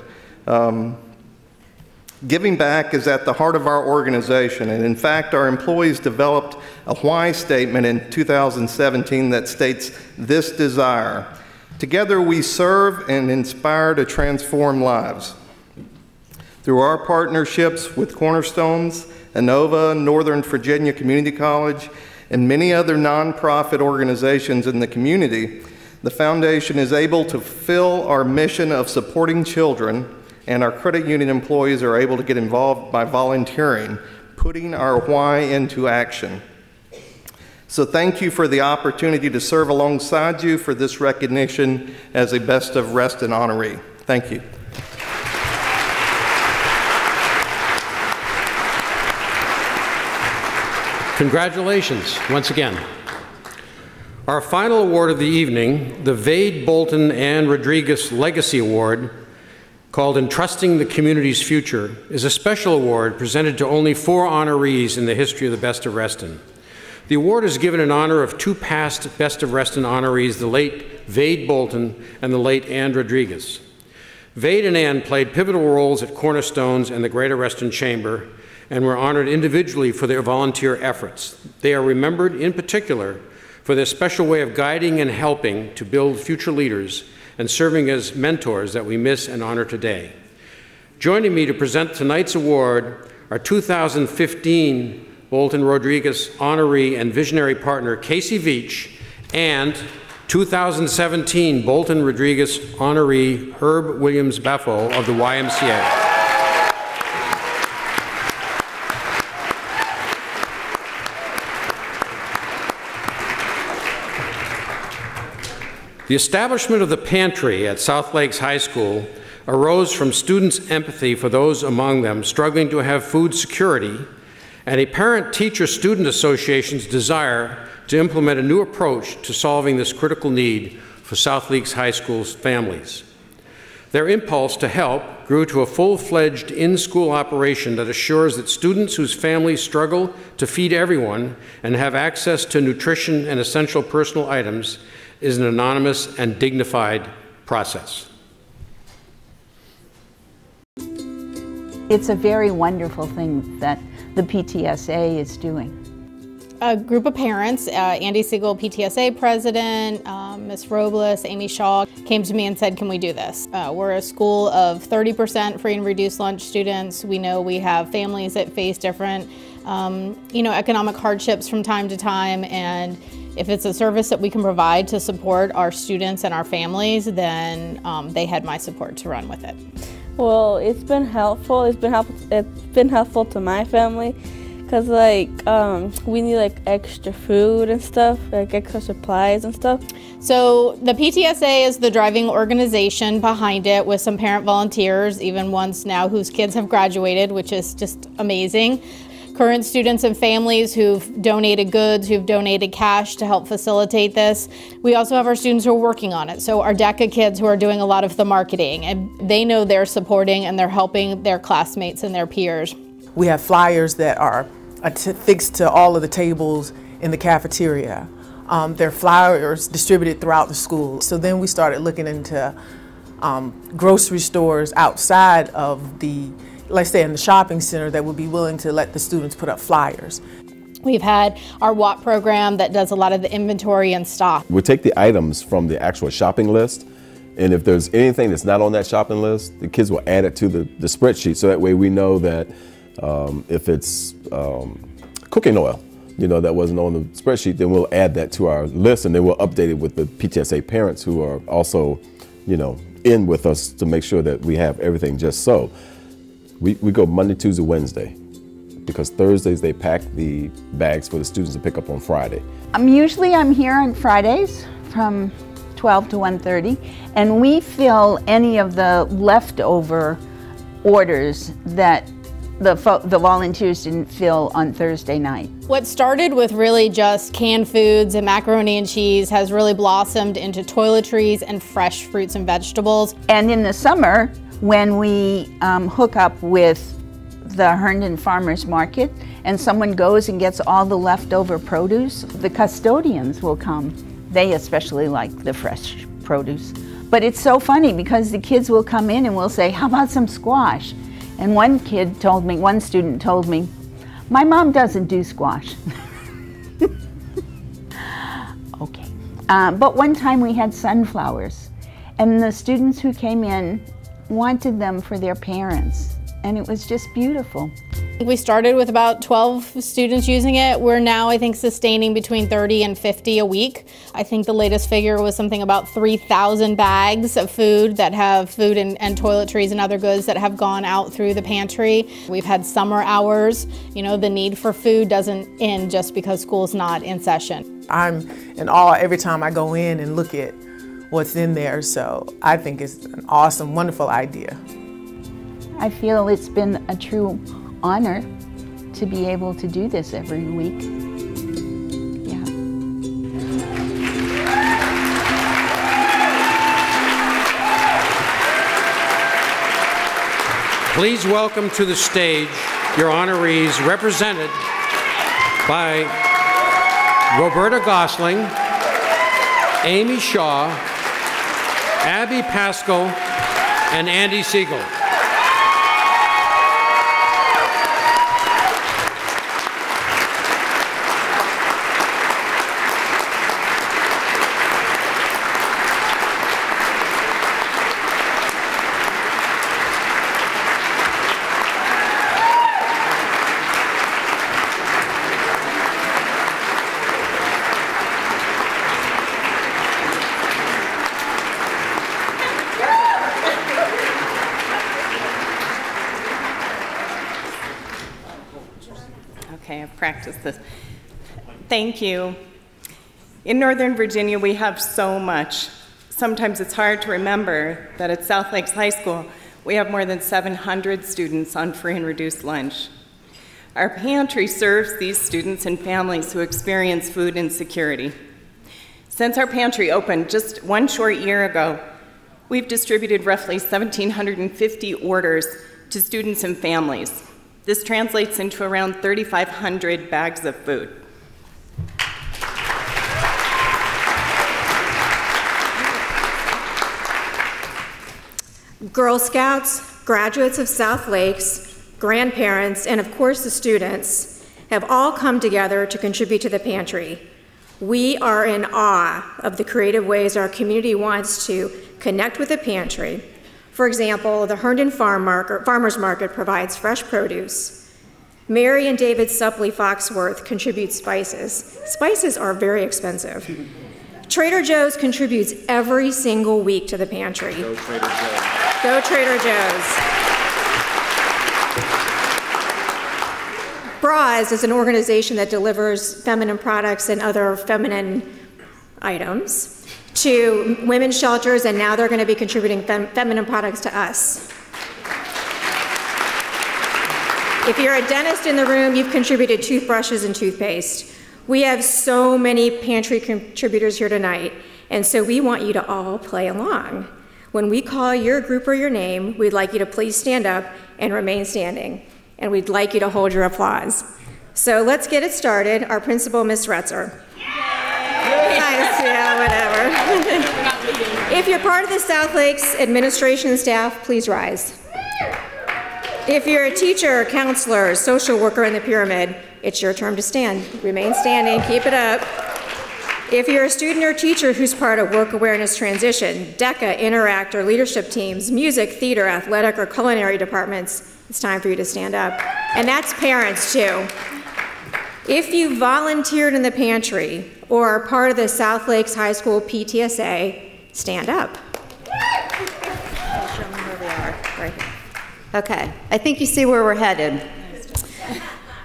Giving back is at the heart of our organization, and in fact our employees developed a why statement in 2017 that states this desire: together we serve and inspire to transform lives. Through our partnerships with Cornerstones, Inova, Northern Virginia Community College, and many other nonprofit organizations in the community, the Foundation is able to fulfill our mission of supporting children and our credit union employees are able to get involved by volunteering, putting our why into action. So thank you for the opportunity to serve alongside you for this recognition as a Best of Reston honoree. Thank you.
Congratulations once again. Our final award of the evening, the Vade, Bolton, and Rodriguez Legacy Award, called Entrusting the Community's Future, is a special award presented to only 4 honorees in the history of the Best of Reston. The award is given in honor of 2 past Best of Reston honorees, the late Vade Bolton and the late Ann Rodriguez. Vade and Ann played pivotal roles at Cornerstones and the Greater Reston Chamber and were honored individually for their volunteer efforts. They are remembered in particular for their special way of guiding and helping to build future leaders and serving as mentors that we miss and honor today. Joining me to present tonight's award are 2015 Bolton Rodriguez honoree and visionary partner Casey Veach and 2017 Bolton Rodriguez honoree Herb Williams Beffo of the YMCA. The establishment of the pantry at South Lakes High School arose from students' empathy for those among them struggling to have food security and a parent-teacher-student association's desire to implement a new approach to solving this critical need for South Lakes High School's families. Their impulse to help grew to a full-fledged in-school operation that assures that students whose families struggle to feed everyone and have access to nutrition and essential personal items is an anonymous and dignified process.
It's a very wonderful thing that the PTSA is doing.
A group of parents, Andy Siegel, PTSA president, Ms. Robles, Amy Shaw, came to me and said, can we do this? We're a school of 30% free and reduced lunch students. We know we have families that face different economic hardships from time to time, and if it's a service that we can provide to support our students and our families, then they had my support to run with it.
Well, it's been helpful. It's been helpful to my family, because we need extra food and stuff, extra supplies and stuff.
So the PTSA is the driving organization behind it, with some parent volunteers, even ones now whose kids have graduated, which is just amazing. Current students and families who've donated goods, who've donated cash to help facilitate this. We also have our students who are working on it. So our DECA kids who are doing a lot of the marketing, and they know they're supporting and they're helping their classmates and their peers.
We have flyers that are affixed to all of the tables in the cafeteria. There are flyers distributed throughout the school. So then we started looking into grocery stores outside of the, let's say in the shopping center, that would be willing to let the students put up flyers.
We've had our WAT program that does a lot of the inventory and stock.
We take the items from the actual shopping list, and if there's anything that's not on that shopping list, the kids will add it to the spreadsheet, so that way we know that if it's cooking oil, that wasn't on the spreadsheet, then we'll add that to our list, and then we'll update it with the PTSA parents who are also, in with us to make sure that we have everything just so. We go Monday, Tuesday, Wednesday, because Thursdays they pack the bags for the students to pick up on Friday.
Usually I'm here on Fridays from 12 to 1:30, and we fill any of the leftover orders that the volunteers didn't fill on Thursday night.
What started with really just canned foods and macaroni and cheese has really blossomed into toiletries and fresh fruits and vegetables.
And in the summer, when we hook up with the Herndon Farmers Market and someone goes and gets all the leftover produce, the custodians will come. They especially like the fresh produce. But it's so funny because the kids will come in and will say, how about some squash? And one student told me, my mom doesn't do squash. Okay. But one time we had sunflowers, and the students who came in wanted them for their parents. and it was just beautiful.
We started with about 12 students using it. We're now, I think, sustaining between 30 and 50 a week. I think the latest figure was something about 3,000 bags of food that have food and toiletries and other goods that have gone out through the pantry. We've had summer hours. You know, the need for food doesn't end just because school's not in session.
I'm in awe every time I go in and look at what's in there, so I think it's an awesome, wonderful idea.
I feel it's been a true honor to be able to do this every week. Yeah.
Please welcome to the stage your honorees represented by Roberta Gosling, Amy Shaw, Abby Pascal, and Andy Siegel.
Okay, I've practiced this. Thank you. In Northern Virginia, we have so much. Sometimes it's hard to remember that at South Lakes High School, we have more than 700 students on free and reduced lunch. Our pantry serves these students and families who experience food insecurity. Since our pantry opened just one short year ago, we've distributed roughly 1,750 orders to students and families. This translates into around 3,500 bags of food.
Girl Scouts, graduates of South Lakes, grandparents, and of course the students have all come together to contribute to the pantry. We are in awe of the creative ways our community wants to connect with the pantry. For example, the Herndon Farmers Market provides fresh produce. Mary and David Suppley Foxworth contribute spices. Spices are very expensive. Trader Joe's contributes every single week to the pantry.
Go Trader Joe's.
Go Trader Joe's. Bras is an organization that delivers feminine products and other feminine items to women's shelters, and now they're going to be contributing feminine products to us. If you're a dentist in the room, you've contributed toothbrushes and toothpaste. We have so many pantry contributors here tonight, and so we want you to all play along. When we call your group or your name, we'd like you to please stand up and remain standing, and we'd like you to hold your applause. So let's get it started. Our principal, Ms. Retzer. Nice, yeah, whatever. If you're part of the South Lakes administration staff, please rise. If you're a teacher, counselor, social worker in the pyramid, it's your turn to stand. Remain standing, keep it up. If you're a student or teacher who's part of Work Awareness Transition, DECA, Interact, or leadership teams, music, theater, athletic, or culinary departments, it's time for you to stand up. And that's parents too. If you volunteered in the pantry or are part of the South Lakes High School PTSA, stand up. Show them where we are, right here. Okay, I think you see where we're headed.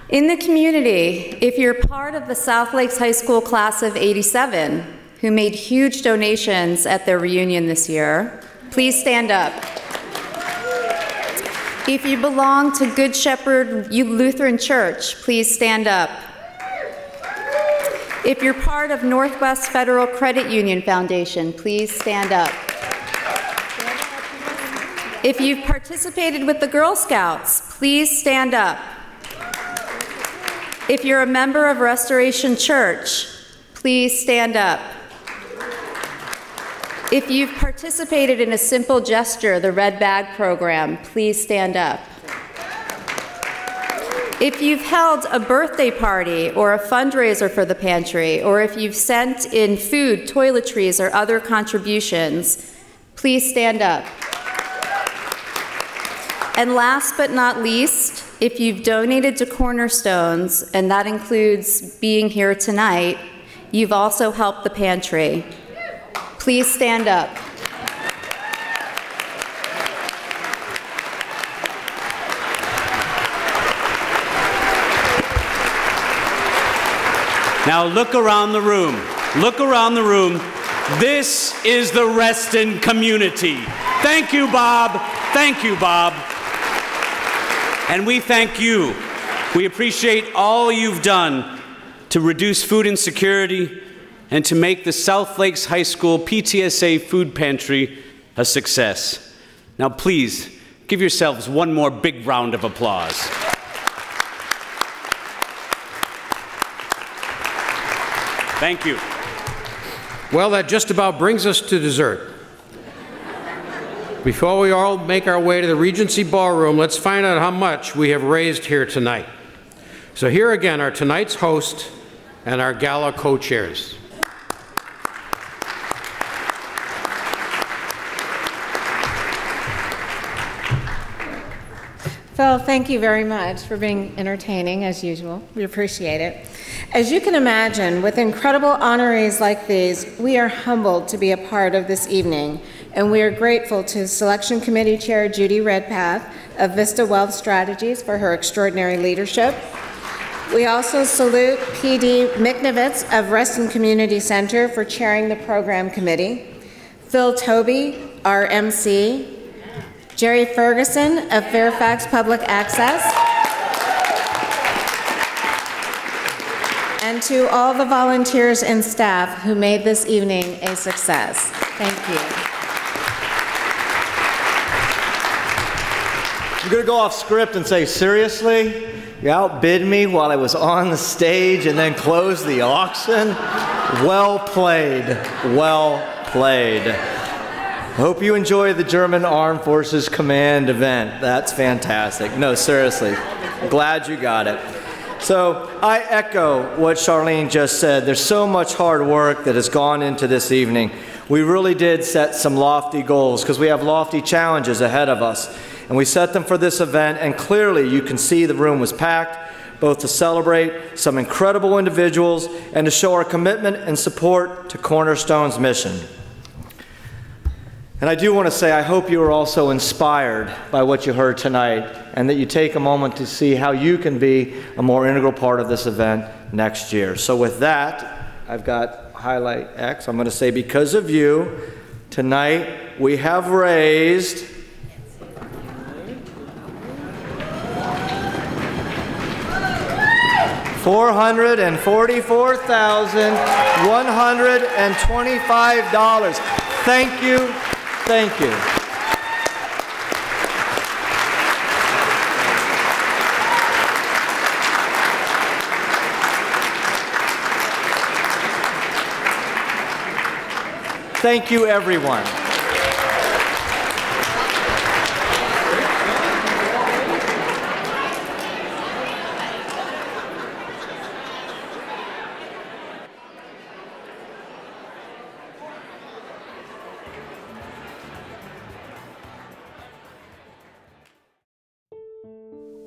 In the community, if you're part of the South Lakes High School class of '87, who made huge donations at their reunion this year, please stand up. If you belong to Good Shepherd Lutheran Church, please stand up. If you're part of Northwest Federal Credit Union Foundation, please stand up. If you've participated with the Girl Scouts, please stand up. If you're a member of Restoration Church, please stand up. If you've participated in a simple gesture, the Red Bag program, please stand up. If you've held a birthday party or a fundraiser for the pantry, or if you've sent in food, toiletries, or other contributions, please stand up.
And last but not least, if you've donated to Cornerstones, and that includes being here tonight, you've also helped the pantry. Please stand up.
Now look around the room. Look around the room. This is the Reston community. Thank you, Bob. Thank you, Bob. And we thank you. We appreciate all you've done to reduce food insecurity and to make the South Lakes High School PTSA food pantry a success. Now please, give yourselves one more big round of applause. Thank you.
Well, that just about brings us to dessert. Before we all make our way to the Regency Ballroom, let's find out how much we have raised here tonight. So here again are tonight's host and our gala co-chairs.
Phil, thank you very much for being entertaining, as usual. We appreciate it. As you can imagine, with incredible honorees like these, we are humbled to be a part of this evening, and we are grateful to Selection Committee Chair Judy Redpath of Vista Wealth Strategies for her extraordinary leadership. We also salute PD Miknovitz of Reston Community Center for chairing the program committee, Phil Toby, our MC, Jerry Ferguson of Fairfax Public Access, and to all the volunteers and staff who made this evening a success. Thank you.
I'm going to go off script and say, seriously? You outbid me while I was on the stage and then closed the auction? Well played. Well played. I hope you enjoy the German Armed Forces Command event. That's fantastic. No, seriously. Glad you got it. So I echo what Charlene just said. There's so much hard work that has gone into this evening. We really did set some lofty goals because we have lofty challenges ahead of us. And we set them for this event, and clearly you can see the room was packed, both to celebrate some incredible individuals and to show our commitment and support to Cornerstone's mission. And I do want to say I hope you are also inspired by what you heard tonight, and that you take a moment to see how you can be a more integral part of this event next year. So with that, I've got highlight X. I'm going to say, because of you, tonight we have raised $444,125. Thank you. Thank you. Thank you, everyone.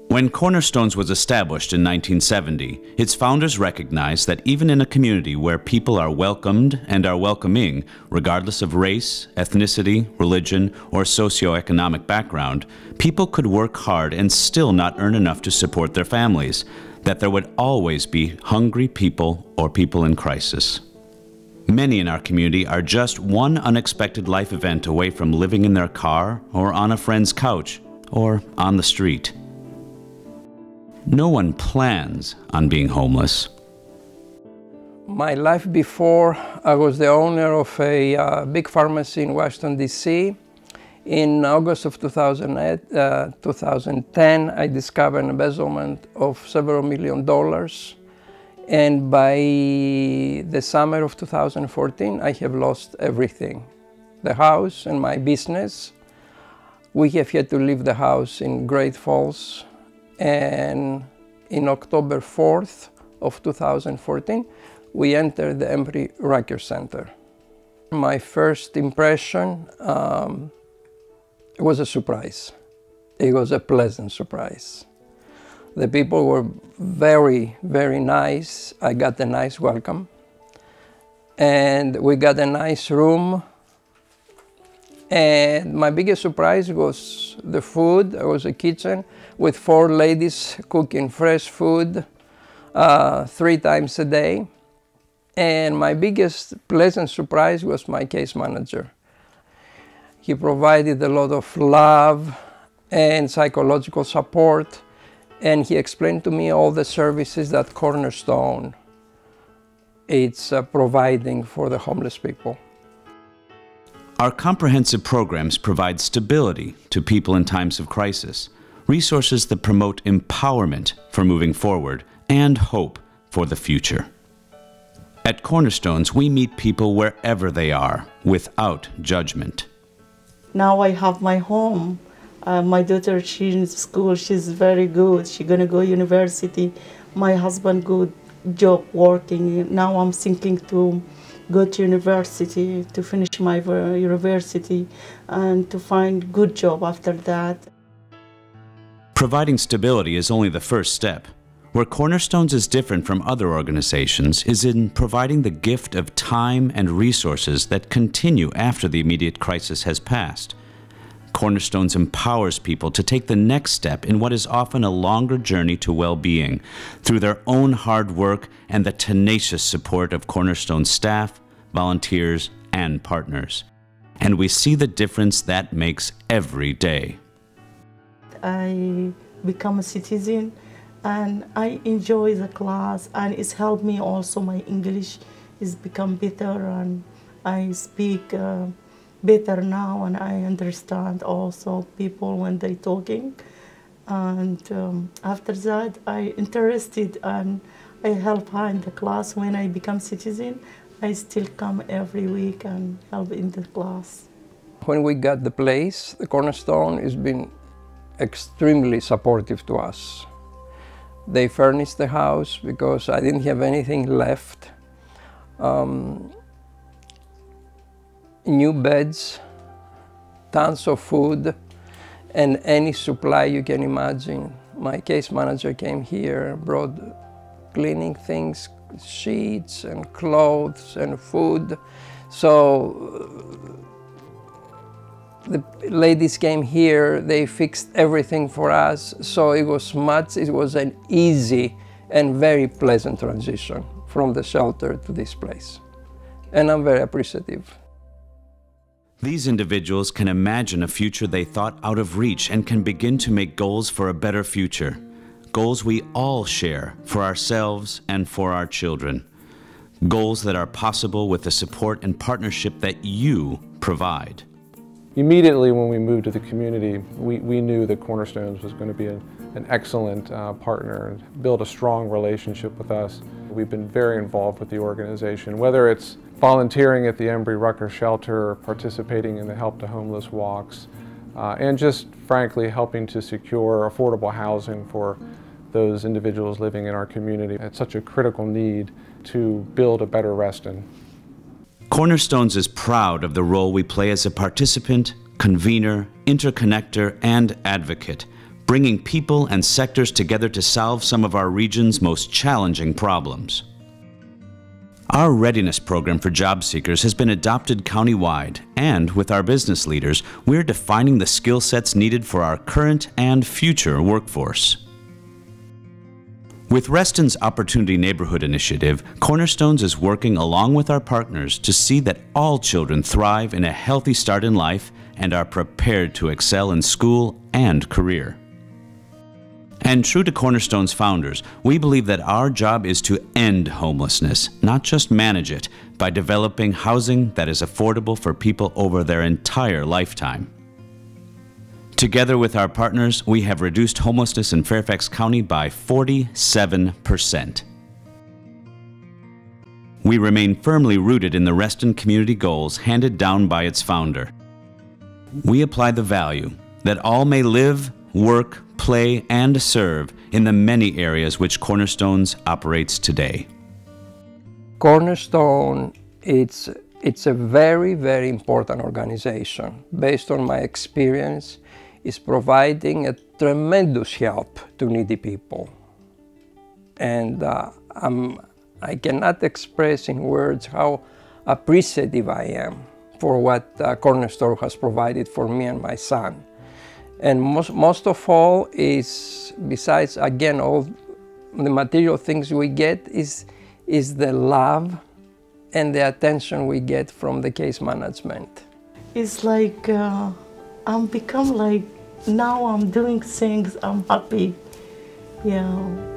When Cornerstones was established in 1970, its founders recognized that even in a community where people are welcomed and are welcoming, regardless of race, ethnicity, religion, or socioeconomic background, people could work hard and still not earn enough to support their families, that there would always be hungry people or people in crisis. Many in our community are just one unexpected life event away from living in their car or on a friend's couch or on the street. No one plans on being homeless.
My life before, I was the owner of a big pharmacy in Washington, D.C. In August of 2010, I discovered an embezzlement of several $million. And by the summer of 2014, I have lost everything. The house and my business. We have yet to leave the house in Great Falls. And in October 4th of 2014, we entered the Embry Riker Center. My first impression was a surprise. It was a pleasant surprise. The people were very, very nice. I got a nice welcome. And we got a nice room. And my biggest surprise was the food. There was a kitchen with 4 ladies cooking fresh food 3 times a day. And my biggest pleasant surprise was my case manager. He provided a lot of love and psychological support, and he explained to me all the services that Cornerstone is providing for the homeless people.
Our comprehensive programs provide stability to people in times of crisis, resources that promote empowerment for moving forward, and hope for the future. At Cornerstones, we meet people wherever they are, without judgment.
Now I have my home. My daughter, she's in school, she's very good. She's gonna go university. My husband, good job working. Now I'm thinking to go to university, to finish my university, and to find good job after that.
Providing stability is only the first step. Where Cornerstones is different from other organizations is in providing the gift of time and resources that continue after the immediate crisis has passed. Cornerstones empowers people to take the next step in what is often a longer journey to well-being through their own hard work and the tenacious support of Cornerstone staff, volunteers, and partners. And we see the difference that makes every day.
I become a citizen and I enjoy the class, and it's helped me also. My English is become better and I speak better now, and I understand also people when they talking. And after that, I interested and I help her in the class. When I become citizen, I still come every week and help in the class.
When we got the place, the Cornerstone has been extremely supportive to us. They furnished the house because I didn't have anything left. New beds, tons of food, and any supply you can imagine. My case manager came here, brought cleaning things, sheets and clothes and food. So the ladies came here, they fixed everything for us. So it was an easy and very pleasant transition from the shelter to this place. And I'm very appreciative.
These individuals can imagine a future they thought out of reach and can begin to make goals for a better future. Goals we all share for ourselves and for our children. Goals that are possible with the support and partnership that you provide.
Immediately when we moved to the community, we knew that Cornerstones was going to be an excellent partner and build a strong relationship with us. We've been very involved with the organization, whether it's volunteering at the Embry-Rucker shelter, participating in the Help to Homeless walks, and just frankly helping to secure affordable housing for those individuals living in our community. It's such a critical need to build a better Reston.
Cornerstones is proud of the role we play as a participant, convener, interconnector, and advocate, bringing people and sectors together to solve some of our region's most challenging problems. Our readiness program for job seekers has been adopted countywide, and with our business leaders, we're defining the skill sets needed for our current and future workforce. With Reston's Opportunity Neighborhood Initiative, Cornerstones is working along with our partners to see that all children thrive in a healthy start in life and are prepared to excel in school and career. And true to Cornerstone's founders, we believe that our job is to end homelessness, not just manage it, by developing housing that is affordable for people over their entire lifetime. Together with our partners, we have reduced homelessness in Fairfax County by 47%. We remain firmly rooted in the Reston community goals handed down by its founder. We apply the value that all may live, work, play, and serve in the many areas which Cornerstones operates today.
Cornerstone, it's a very, very important organization. Based on my experience, is providing a tremendous help to needy people. And I cannot express in words how appreciative I am for what Cornerstone has provided for me and my son. And most of all is, besides again all the material things we get, is the love and the attention we get from the case management.
It's like I'm become like, now I'm doing things, I'm happy. Yeah.